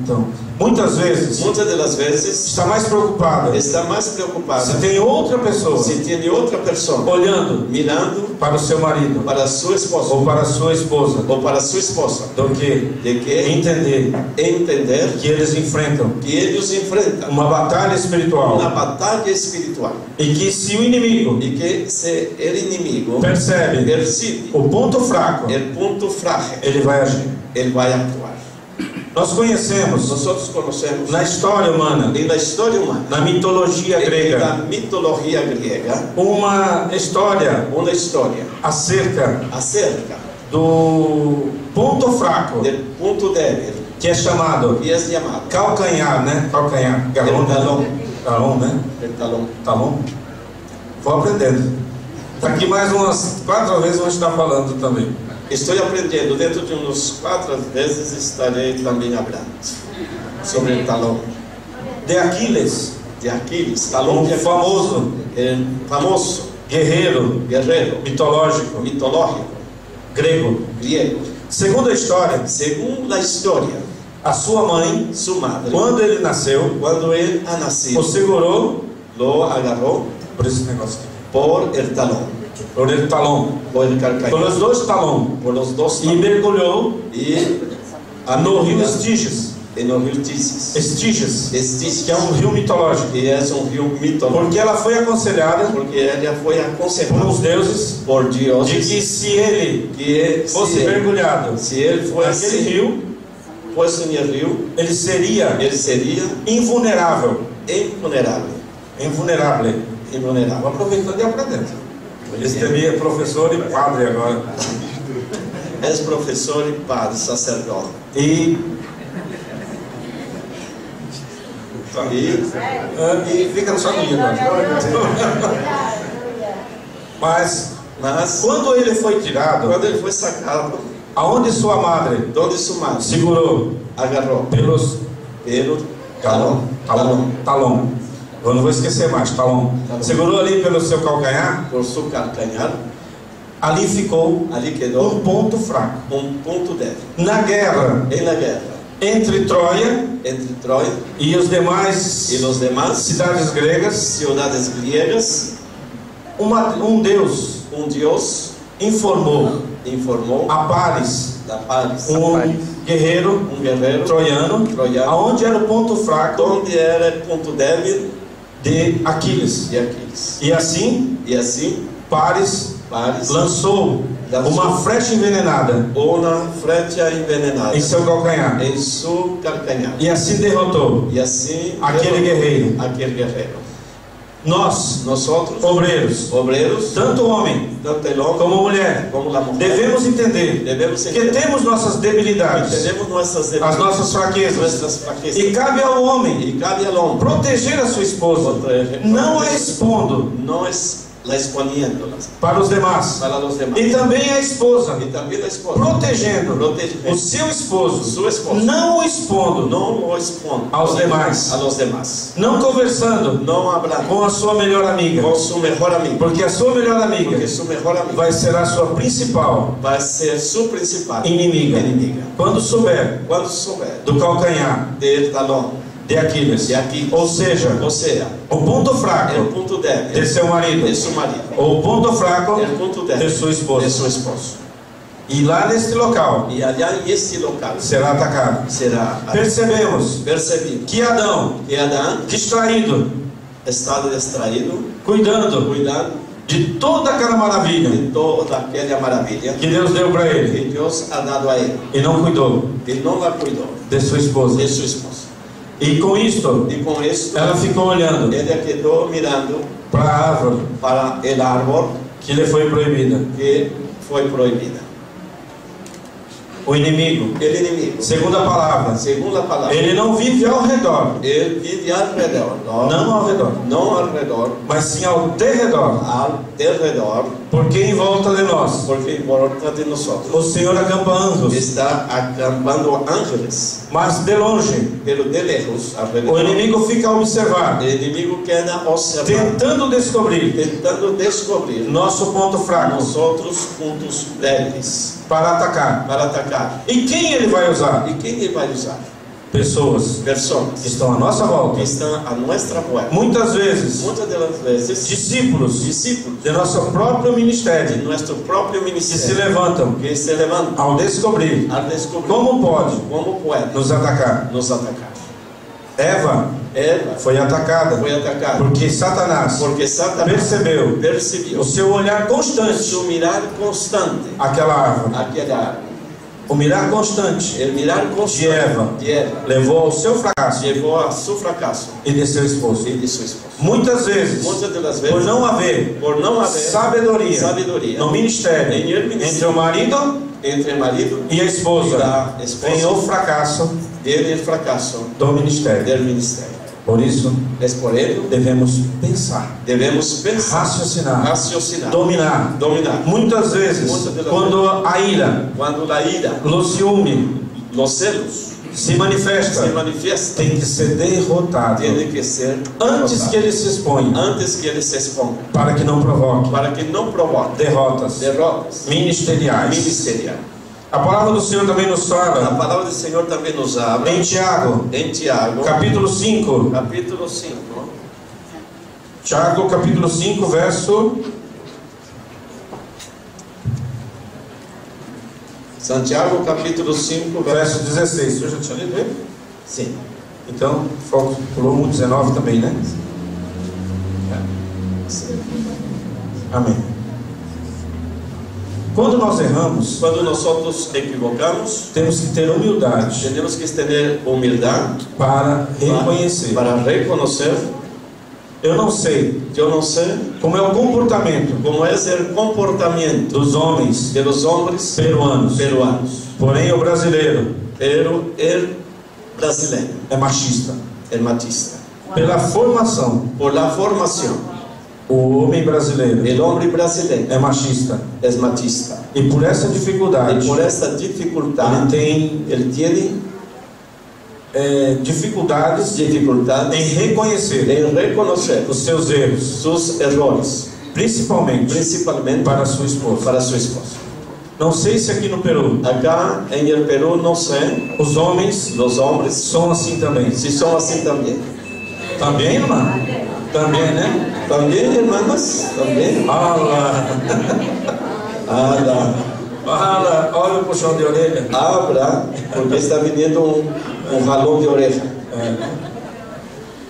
Então, muitas vezes Muchas de las veces está mais preocupada está más preocupada se tem outra pessoa si tiene otra persona olhando mirando para o seu marido para su esposo ou para a sua esposa o para su esposa, do que de que entender entender que eles enfrentam que ellos enfrentan uma batalha espiritual una batalla espiritual e que se o inimigo y que si el enemigo percebe percibe o ponto fraco, el punto frágil, ele vai agir. él va a actuar. Nós conhecemos Nosotros conocemos na história humana, en la historia humana, na mitologia en la grega, mitología griega, uma história una historia acerca acerca do ponto fraco, del punto débil que é chamado que es llamado calcanhar, né? Calcanhar, galão, El talón. talão, né? el talón. Talão. Vou aprendendo. Daqui mais umas 4 vezes vamos estar falando também. Estoy aprendiendo, dentro de unos 4 veces estaré también hablando sobre el talón De Aquiles, de Aquiles, talón de Aquiles, famoso el famoso guerreiro guerrero mitológico mitológico grego. griego. Segundo a história, Según la historia, a sua mãe, su madre, quando ele nasceu, cuando él ha o nacido, segurou lo agarró por esse negócio aqui, por el talón, por el talão, por el calcañar, pelos dois talões, por los dos e talones, mergulhou y no rio Estígios. en el río Tisis. Estígios, Estis, que é um rio mitológico, que es un río mitológico, porque ela foi aconselhada porque ella fue por aconsejada uns deuses por Dios de que se ele que fosse mergulhado si él naquele fuese rio, en el río, ele seria él sería invulnerável. invulnerable. Invulnerável. Invulnerable. Vou aproveitando e aprendendo. Esse também é professor e padre agora. Es profesor y padre, sacerdote. E fica no saquinho agora. Mas Mas quando ele foi tirado, cuando él fue sacado, aonde sua madre donde su madre segurou agarró pelos pelo Talon. Eu não vou esquecer mais, talon. Segurou ali pelo seu calcanhar. Por su calcanhar. Ali ficou um ponto fraco. Ponto débil. Na guerra. Entre Troia e os demais cidades gregas, um Deus informou a Paris, um guerreiro troiano, aonde era o ponto fraco, onde era o ponto débil de Aquiles. E assim Paris lançou uma flecha envenenada em seu calcanhar. E assim derrotou aquele guerreiro. Nós, obreiros, tanto homem como mulher, devemos entender que temos nossas debilidades, as nossas fraquezas, e cabe ao homem proteger a sua esposa, não a expondo para os demais, e também a esposa, protegendo o seu esposo, não o expondo aos demais, não conversando com a sua melhor amiga, porque a sua melhor amiga vai ser a sua principal inimiga. Quando souber do calcanhar de Aquiles, ou seja, o ponto fraco de seu marido, ou o ponto fraco de sua esposa. E lá neste local será atacado. Percebemos que Adão, distraído, cuidando de toda aquela maravilha que Deus deu para ele, e não cuidou de sua esposa. E com isto, ela ficou olhando para a árvore que lhe foi proibida. O inimigo, segunda palavra, ele não vive ao redor, não ao redor, mas sim ao derredor, porque em volta de nós, o Senhor acampa anjos, está acampando ángeles, mas de longe, o inimigo fica a observar, tentando descobrir nosso ponto fraco, nosotros pontos débiles, para atacar. E quem ele vai usar? Pessoas que estão à nossa volta, muitas vezes discípulos de nosso próprio ministério, que se levantam ao descobrir como pode nos atacar. Eva foi atacada porque Satanás percebeu o seu olhar constante, aquela árvore. O mirar constante de Eva levou ao seu fracasso e de seu esposo. Muitas vezes, por não haver sabedoria no ministério entre o marido e a esposa, vem o fracasso do ministério. Por isso, devemos pensar, raciocinar, dominar. Muitas vezes, quando a ira, o ciúme, os celos se manifesta, tem que ser derrotado antes que ele se exponha, para que não provoque derrotas ministeriais. A palavra do Senhor também nos fala, em Tiago, capítulo 5, Tiago capítulo 5, Santiago capítulo 5, verso 16. O senhor já tinha lido ele? Sim. Então, pulou um 19 também, né? Amém. Quando nós erramos, quando nós equivocamos, temos que ter humildade, para reconhecer. Eu não sei como é o comportamento, dos homens peruanos. Porém, o brasileiro é machista. Pela formação, o homem brasileiro é machista. E por essa dificuldade, ele tem dificuldades em reconhecer os seus erros, sus errores, principalmente para sua esposa. Não sei se aqui no Peru, acá en el Perú no sé, os homens são assim também. si son así también. Também, irmã? Também, né? También, hermanas, también. Fala, olha o puxão de orelha. Abra, porque está viniendo un jalón de oreja.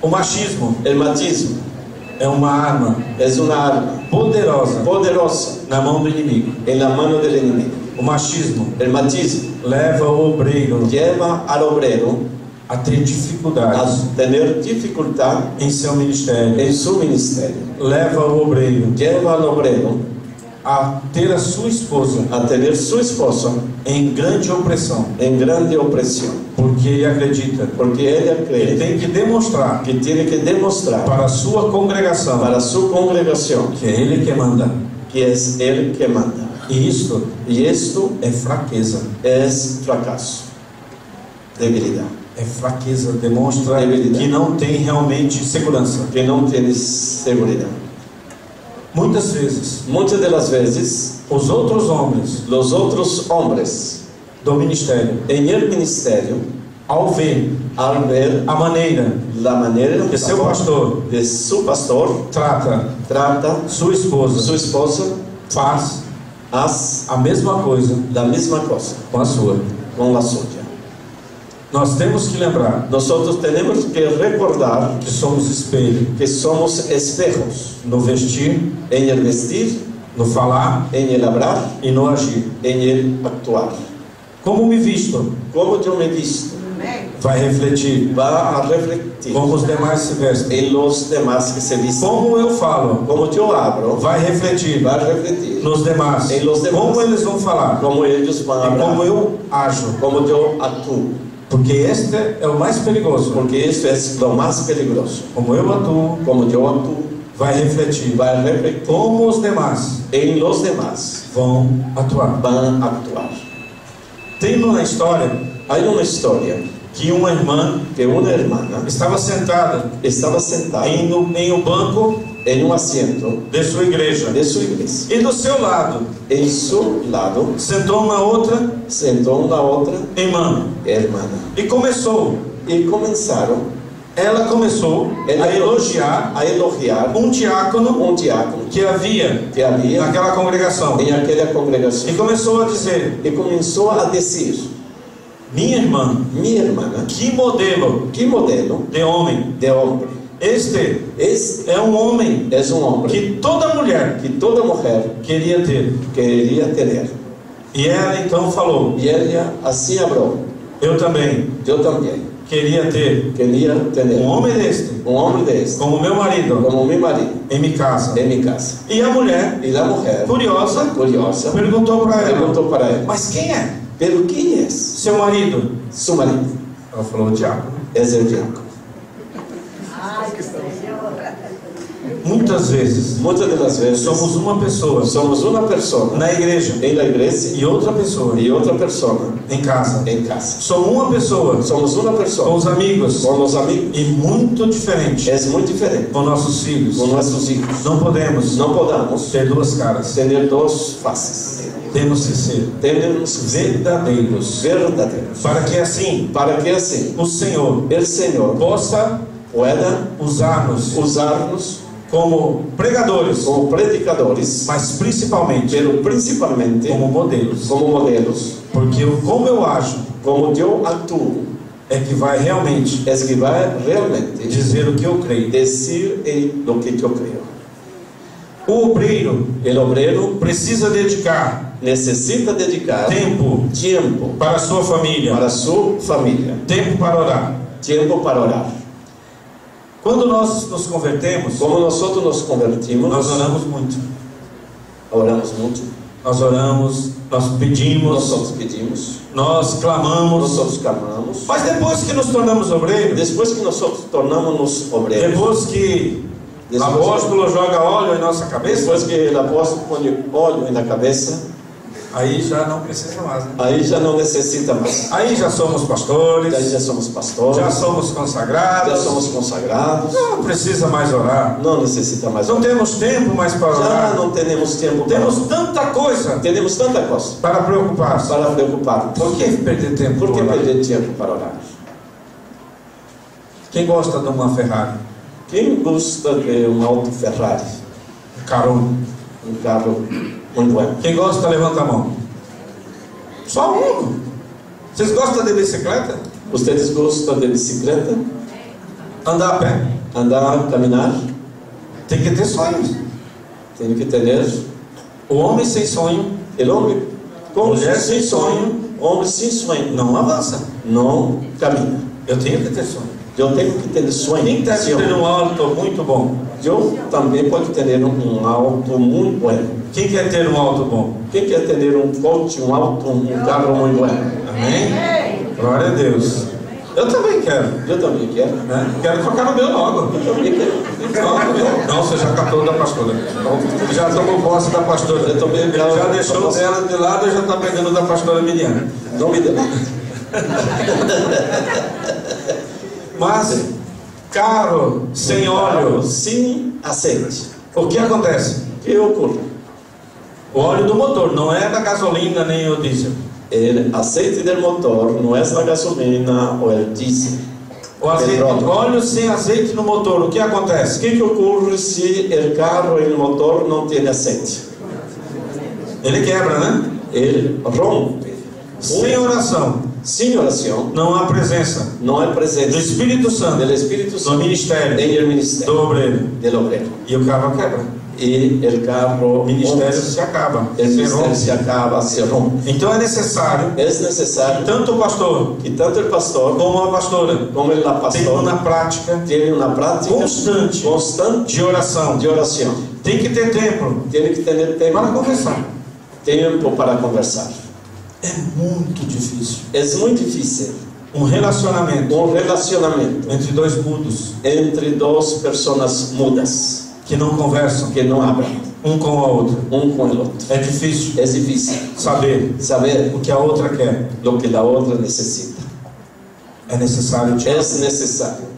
O machismo El machismo é uma arma es una arma poderosa na mão do inimigo. en la mano del enemigo. O machismo El machismo leva o obreiro lleva al obrero a ter dificuldades a tener dificultad em seu ministério. en su ministerio. Leva o obreiro Lleva al obrero a ter a sua esposa a tener su esposa em grande opressão, en grande opresión, porque ele acredita porque ella que cree tem que demonstrar que tiene que demostrar para a sua congregação para su congregación que é ele que manda. que es él que manda. E isto Y esto é fraqueza. es fracaso, debilidad, É fraqueza, demonstra Debilidade. que não tem realmente segurança. que no tienes seguridad. Muitas vezes, Muchas de las veces os outros homens los otros hombres do ministério, en el ministerio, ao ver al ver a maneira la manera que seu pastor de su pastor trata sua esposa, su esposa, faz haz a mesma coisa la misma cosa com a sua. con la suya. Nós temos que lembrar Nosotros tenemos que recordar que somos espelho que somos espejos no vestir, en el vestir, no falar en el hablar, e no agir. en el actuar. Como me visto Como yo me he visto vai refletir va a refletir como os demais se vestem. en los demás que se visten. Como eu falo Como yo abro, vai refletir va a refletir nos demais. em los demás. Como eles vão falar como ellos van a e como hablar, eu ajo. como yo actúo, Porque este é o mais perigoso. porque eso es lo más peligroso. Como eu atuo, Como yo actúo, vai refletir va a refletir como os demais en los demás, vão atuar. van a actuar. Tem uma história Hay una historia que uma irmã que una hermana estava sentada estaba sentada em um banco en un asiento de sua igreja. de su iglesia. E do seu lado En su lado sentou uma outra sentó una otra irmã. hermana E começou, y ela começou a elogiar a elogiar um diácono un diácono que havia que había naquela congregação. en aquella E congregación começou a dizer: y comenzó a decir: minha irmã, mi hermana, que modelo ¿qué modelo de homem. de hombre? Este Es é um homem un hombre que toda mulher que toda mujer queria ter. quería tener. E ela então falou: Y ella así habló: eu também yo también queria ter quería tener um homem deste un hombre de este como meu marido como mi marido em minha casa. en mi casa. E a mulher, Y la mujer, curiosa, curiosa, perguntou para ela: preguntó para él: mas quem é ¿pero quién es seu marido? su marido? Ela falou: o diácono. Es el diácono. Muitas vezes Muchas de las veces somos uma pessoa somos una persona na igreja en la iglesia e outra pessoa y otra persona em casa. en casa. Somos uma pessoa Somos una com persona os amigos con los amigos. e muito diferente Es muy diferente com nossos filhos. con nuestros hijos. Não podemos No podamos ter duas caras. tener dos faces. Temos que ser Tenemos que ser verdadeiros, verdaderos para que assim para que así o Senhor el Señor possa pueda usar-nos usarnos como pregadores, como predicadores, mas principalmente pero principalmente como modelos. como modelos. Porque como eu ajo Como yo actúo é que vai realmente es que va realmente dizer o que eu creio. decir en lo que yo creo. O obreiro El obrero precisa dedicar necesita dedicar tempo para a sua família, para su familia, tempo para orar. tiempo para orar. Quando nós nos convertemos, Como nosotros nos convertimos, nós oramos muito. oramos mucho, Nós oramos, nós pedimos, nosotros pedimos, nós clamamos. nosotros clamamos. Mas depois que nos tornamos obreiros, Después que nosotros tornamos obreros, depois que o Depois- apóstolo joga óleo em nossa cabeça, después que el apóstol pone óleo en la cabeza, Aí já não precisa mais, né? Aí já não necessita mais. Aí já somos pastores. Aí já somos pastores. Já somos consagrados. Já somos consagrados. Não precisa mais orar. Não necessita mais Não orar. temos tempo mais para Já orar. não temos tempo para Temos orar. tanta coisa Temos tanta coisa para preocupar-se. para preocupar. Por que perder tempo Por que para orar? perder tempo para orar? Quem gosta de uma Ferrari? Quem gosta de um auto Ferrari? Um carro. Um carro muito bom. Quem gosta, levanta a mão. Só um. Vocês gostam de bicicleta? Vocês gostam de bicicleta? Andar a pé? Andar, caminhar? Tem que ter sonhos. Tem que ter. O homem sem sonho, O homem com mulher sem sonho, homem sem sonho, não avança. não caminha. Eu tenho que ter sonho. Eu tenho que ter sonho. Quem deve Sim, ter um auto muito bom? eu também pode ter um auto muito bom. Quem quer ter um auto bom? Quem quer ter um coche, um auto, um carro muito bom? Amém? Glória a Deus. Eu também quero. Eu também quero. Né? Quero trocar no meu logo. Eu também quero. Não, você já catou da pastora. Já tomou posse da pastora. Eu também Já deixou dela de lado e já está pegando da pastora Miriam. Não me dê. Mas, caro, sem óleo, Sim, aceite. o que acontece? O que ocorre? O óleo do motor não é da gasolina nem o diesel. O aceite do motor não é a gasolina ou o diesel. O azeite, Petróleo. óleo sem azeite no motor, o que acontece? O que ocorre se o carro e o motor não tem aceite? Ele quebra, né? Ele rompe. Sem oração, Sem oração, não há presença não é presença do Espírito Santo do Espírito no Santo ministério em o ministério do obreiro. do obreiro. E o carro quebra. E o carro, O ministério se acaba. o Se ministério rompe. se acaba, se rompe. Então é necessário É necessário tanto o pastor que tanto o pastor como a pastora como a tenham pastora na prática tenham uma prática constante de oração. de oração. Tem que ter tempo Tem que ter para conversar. tempo para conversar. É muito difícil. É muito difícil Um relacionamento um relacionamento entre dois mudos entre duas pessoas mudas que não conversam que não abrem um com a outra. um com o outro. É difícil É difícil saber saber o que a outra quer. o que a outra necessita. É necessário É diálogo. necessário.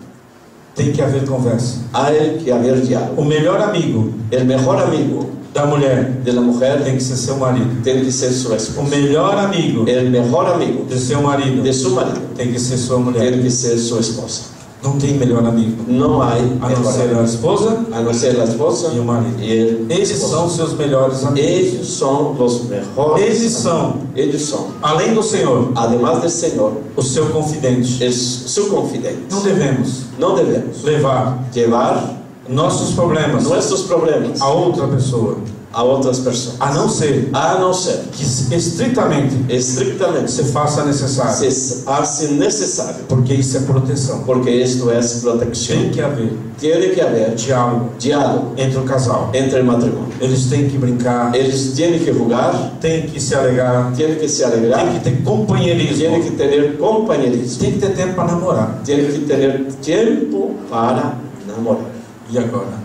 Tem que haver conversa. Há que haver diálogo. O melhor amigo O melhor amigo da mulher da mulher tem que ser seu marido. tem que ser sua O esposa. melhor amigo O melhor amigo de seu marido de seu marido tem que ser sua mulher. tem que ser sua esposa. Não tem melhor amigo Não há a não melhor ser a amigo. esposa A não ser a esposa e o marido. e Eles são seus melhores amigos. Eles são os melhores. Eles são, Eles são, além do Senhor, además do Senhor, o seu confidente. seu confidente. Não devemos Não devemos levar levar nossos problemas nossos problemas a outra pessoa, a outras pessoas, a não ser a não ser que estritamente estritamente se faça necessário, se hace necessário, porque isso é proteção. porque isto é proteção. Tem que haver Tem que haver diálogo diálogo entre o casal. entre o matrimônio. Eles têm que brincar, Eles têm que jogar, têm que se alegar, têm que se alegrar, tem que ter companheirismo, têm que ter companheirismo, tem que ter tempo para namorar. têm que ter tempo para namorar. E agora?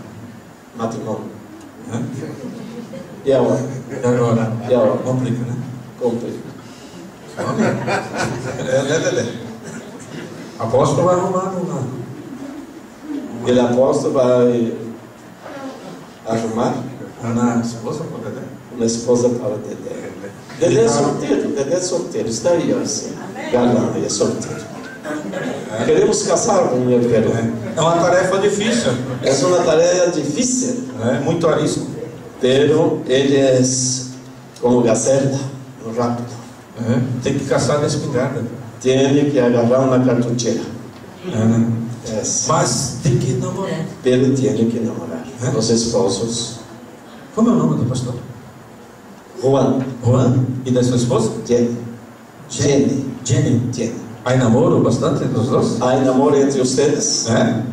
Matrimônio. Hã? E agora? E agora? E agora? Complica, né? Complica. Apóstolo vai arrumar uma. Ele apóstolo vai arrumar Ana, esposa para Dedé? uma esposa para Dedé. Dedé é solteiro, está aí assim, galã, é solteiro. Queremos casar com meu querido. É uma tarefa difícil, É uma tarefa difícil, né? Muito arisco. pero ele é como gazela, rápido. Tem que caçar da espingarda. Tem que agarrar uma cartucheira. Né? É. Mas tem que namorar. Pero tem que namorar. Os esposos. Como é o nome do pastor? Juan, Juan? E da sua esposa? Jenny. Jenny. Jenny. Aí namoro bastante entre os dois? Há namoro entre vocês?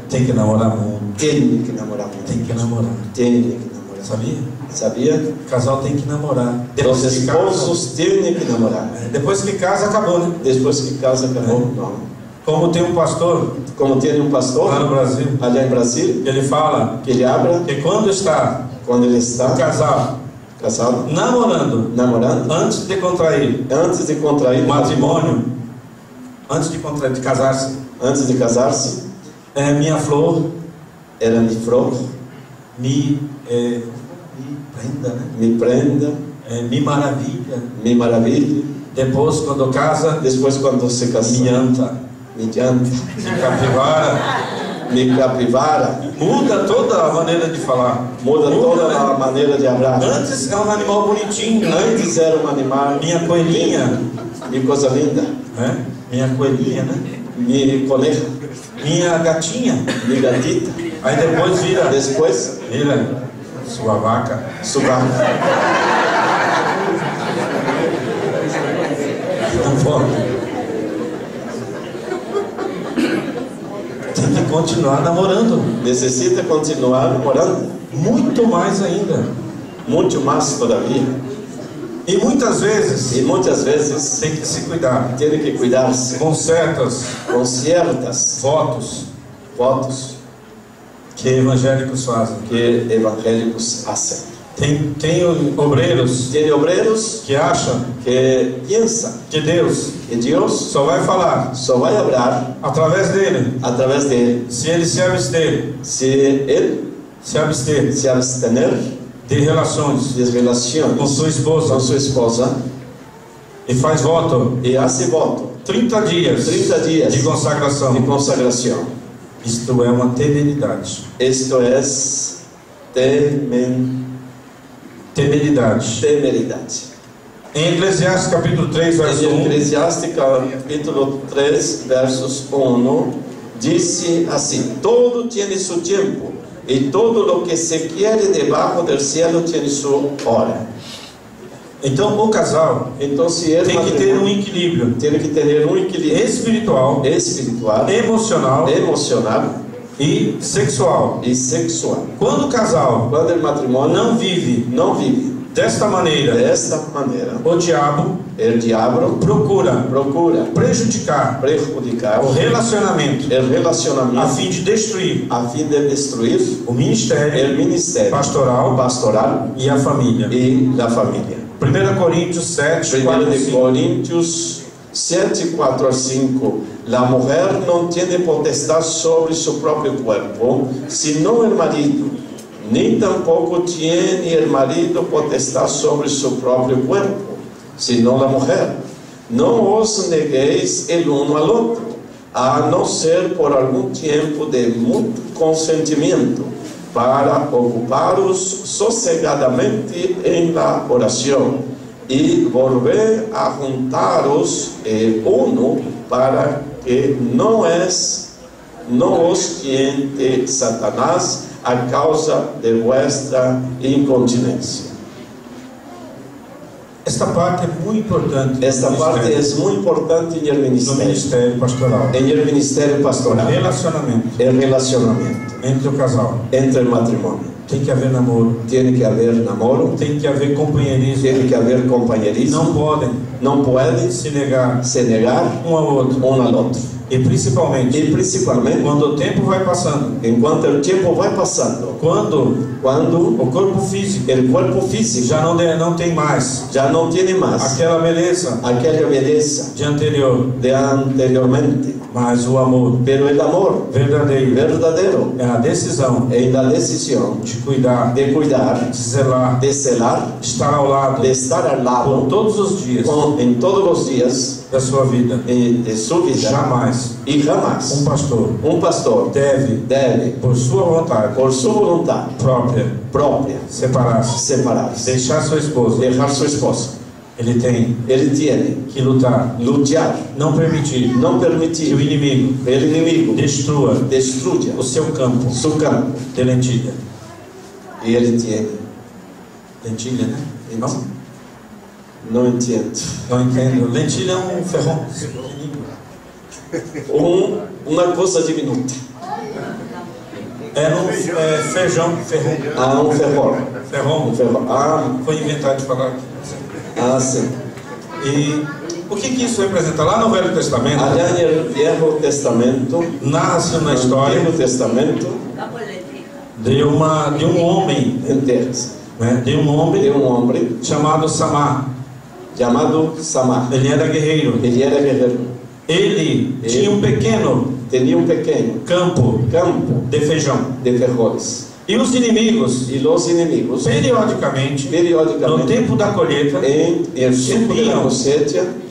Tem que namorar muito. Tem que namorar muito. Tem que namorar. Tem que namorar. Sabia? Sabia? O casal tem que namorar. Os que esposos têm que namorar. casa, depois que casa, acabou, né? Depois que casa, acabou. Não. Como tem um pastor Como tem um pastor lá no Brasil, allá em Brasil, ele fala que ele abra que quando está quando ele o está casal Casado? Namorando. Namorando? Antes de contrair. Antes de contrair matrimônio. Antes de contrair, de casar-se. Antes de casar-se. Minha flor. Era minha flor. Me prenda, né? Me prenda. Me maravilha. Me maravilha. Depois, quando casa. Depois, quando se casa. Me anta. Me anta. Me capivara. Me capivara. Muda toda a maneira de falar. Muda toda a maneira de falar. Antes era um animal bonitinho. Antes era um animal. Minha coelhinha. Minha coisa linda. Minha coelhinha, né? Minha coneja. Minha gatinha. Minha gatita. Aí depois vira. Depois vira. Sua vaca. Sua vaca. Não pode. Tem que continuar namorando. Necessita continuar namorando. Muito mais ainda. Muito mais todavia. E muitas vezes. Tem que se cuidar. Tem que cuidar-se. Com certas votos que evangélicos fazem. Que evangélicos fazem. Tem obreiros. Tem obreiros que acham. Que pensam. Que Deus só vai falar. Só vai falar. Através dele. Através dele. Se ele se abster. Se ele se abster. Se abstener. De relações. Com sua esposa. Com sua esposa. E faz voto. E hace voto. 30 dias. 30 dias. De consagração. De consagração. Isto é uma temeridade. Isto é temeridade. Em Eclesiastes capítulo 3, verso 1. Em Eclesiastes capítulo 3, versos 1, disse assim: todo tiene su tiempo, e todo lo que se quiere debajo del cielo tiene su hora. Então o casal tem que ter um equilíbrio. Tem que ter um equilíbrio espiritual, emocional e sexual. Quando o casal o matrimônio não vive desta maneira, o diabo procura prejudicar o relacionamento a fim de destruir o ministério pastoral e a família. 1 Coríntios 7, 4 a 5. La mujer no tiene potestad sobre su propio cuerpo, sino el marido, ni tampoco tiene el marido potestad sobre su propio cuerpo, sino la mujer. No os neguéis el uno al otro, a no ser por algún tiempo de mutuo consentimiento, para ocuparos sosegadamente en la oración y volver a juntaros uno, para que no os tiente Satanás a causa de vuestra incontinencia. Esta parte é muito importante. Esta parte é muito importante no ministério pastoral. No ministério pastoral. Relacionamento. Relacionamento. Entre o casal. Entre o matrimônio. Tem que haver namoro. Tem que haver namoro. Tem que haver companheirismo. Tem que haver companheirismo. Não podem se negar um ao outro. E principalmente quando o tempo vai passando. Enquanto o tempo vai passando. Quando o corpo físico já não tem mais. Já não tem mais. Aquela beleza de anteriormente. Mas o amor. Pero el amor verdadeiro é a decisão. É a decisão de cuidar, de zelar, estar ao lado, por todos os dias, em todos os dias da sua vida, de sua vida, jamais um pastor deve por sua vontade própria separar-se, deixar sua esposa. Ele tem que lutar, não permitir que o inimigo destrua o seu campo de lentilha. E ele tem lentilha, né? Não entendo. Lentilha é um ferrão. Uma coisa diminuta. É feijão, ferrão. Um ferrão. Ferrão. Foi inventado de falar aqui. Sim. E o que isso representa? Lá no Velho Testamento, Velho Testamento, narra-se na história Testamento, de um homem, de um homem chamado Samar. Ele era guerreiro. Ele tinha um pequeno campo de feijão. E os inimigos, periodicamente, no tempo da colheita,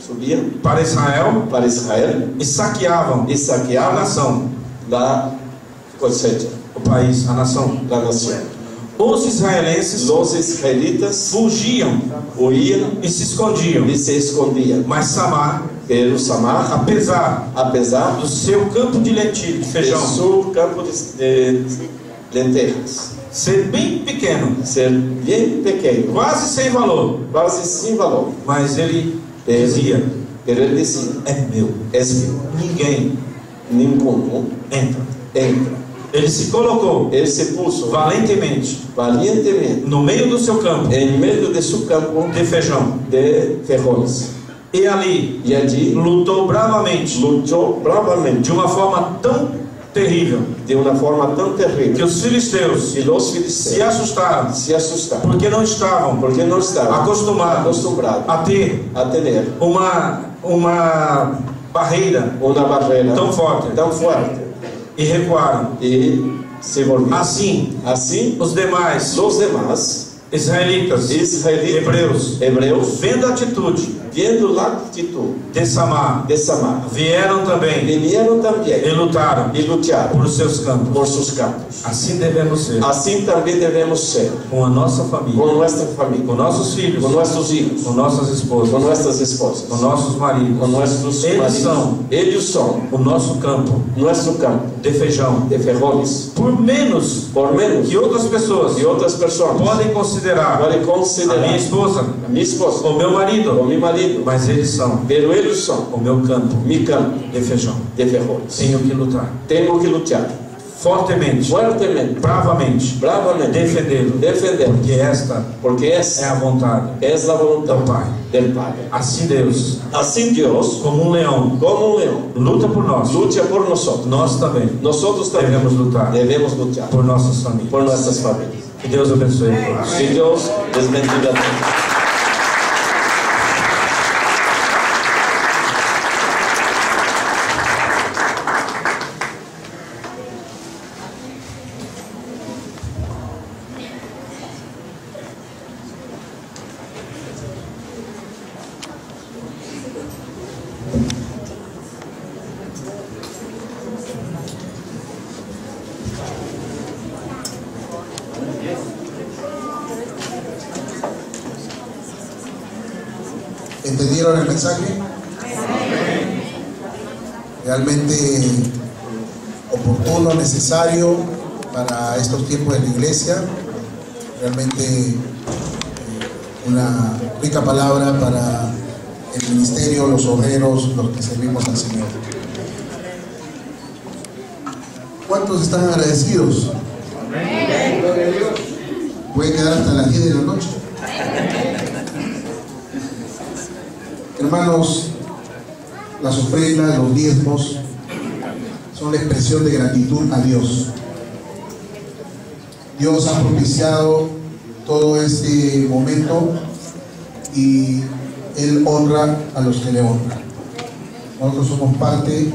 subiam para Israel e saqueavam a nação, o país, a nação. Os israelitas fugiam e se escondiam. Mas Samar, apesar do seu campo de lentilha, de feijão, ser bem pequeno, quase sem valor, mas ele dizia: é meu, ninguém entra. Ele se colocou, valentemente, no meio do seu campo, de feijão, e ali lutou bravamente, de uma forma tão terrível, que os filisteus se assustaram, porque não estavam acostumados a ter uma barreira tão forte, e recuaram. Assim, os demais israelitas, hebreus, vendo a atitude de Samar, vieram também e lutaram por seus campos. Assim também devemos ser com a nossa família, com nossos filhos, com nossas esposas, com nossos maridos. Eles são o nosso campo de feijão, por menos que outras pessoas podem considerar a minha esposa, o meu marido, mas eles são o meu campo de feijão. Tenho que lutar fortemente, bravamente, defendê-lo, porque esta é a vontade do Pai. Assim Deus, como um leão, luta por nós. Nós também devemos lutar por nossas famílias. Que Deus abençoe. Que Deus les bendiga a todos. ¿Entendieron el mensaje? Realmente oportuno, necesario para estos tiempos de la iglesia. Realmente una rica palabra para el ministerio, los obreros, los que servimos al Señor. ¿Cuántos están agradecidos? Puede quedar hasta las 10 de la noche. Hermanos, las ofrendas, los diezmos son la expresión de gratitud a Dios. Dios ha propiciado todo este momento y Él honra a los que le honran. Nosotros somos parte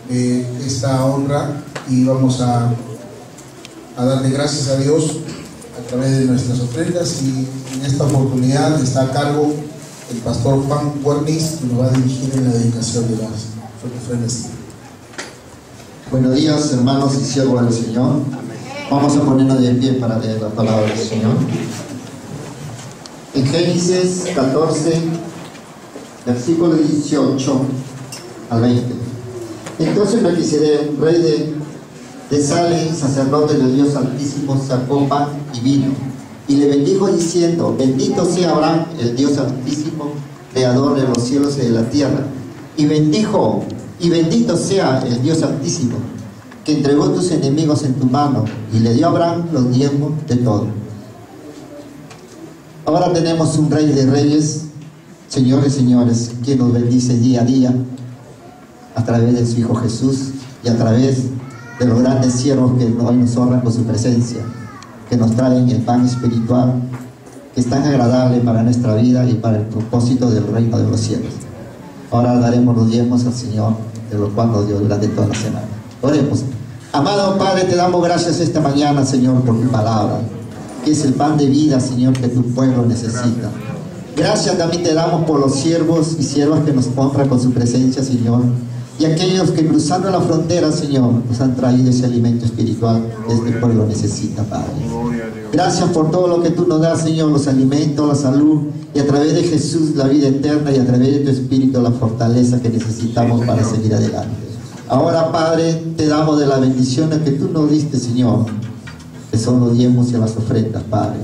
de esta honra y vamos a darle gracias a Dios a través de nuestras ofrendas, y en esta oportunidad está a cargo el pastor Juan Guarniz, que nos va a dirigir en la dedicación de las ofrendas. Buenos días, hermanos y siervos del Señor. Vamos a ponernos de pie para leer la palabra del Señor. En Génesis 14, versículo 18 al 20. Entonces Melquisedec, rey de Salem, sacerdote del Dios Altísimo, sacó pan y vino, y le bendijo diciendo: bendito sea Abraham, el Dios Altísimo, creador de los cielos y de la tierra. Y bendito sea el Dios Altísimo, que entregó tus enemigos en tu mano, y le dio a Abraham los diezmos de todo. Ahora tenemos un Rey de Reyes, Señor de Señores, que nos bendice día a día a través de su Hijo Jesús y a través de los grandes siervos que hoy nos honran con su presencia. que nos traen el pan espiritual, que es tan agradable para nuestra vida y para el propósito del reino de los cielos. Ahora daremos los diezmos al Señor, de lo cual nos dio durante toda la semana. Oremos. Amado Padre, te damos gracias esta mañana, Señor, por tu palabra, que es el pan de vida, Señor, que tu pueblo necesita. Gracias también te damos por los siervos y siervas que nos honran con su presencia, Señor, y aquellos que cruzando la frontera, Señor, nos han traído ese alimento espiritual que este pueblo necesita, Padre. Gracias por todo lo que tú nos das, Señor, los alimentos, la salud, y a través de Jesús la vida eterna, y a través de tu Espíritu la fortaleza que necesitamos para seguir adelante. Ahora, Padre, te damos de las bendiciones que tú nos diste, Señor, que son los diezmos y las ofrendas, Padre.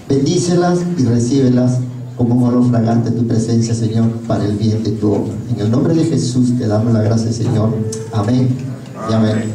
Bendícelas y recíbelas como un olor fragante en tu presencia, Señor, para el bien de tu obra. En el nombre de Jesús te damos la gracia, Señor. Amén y amén.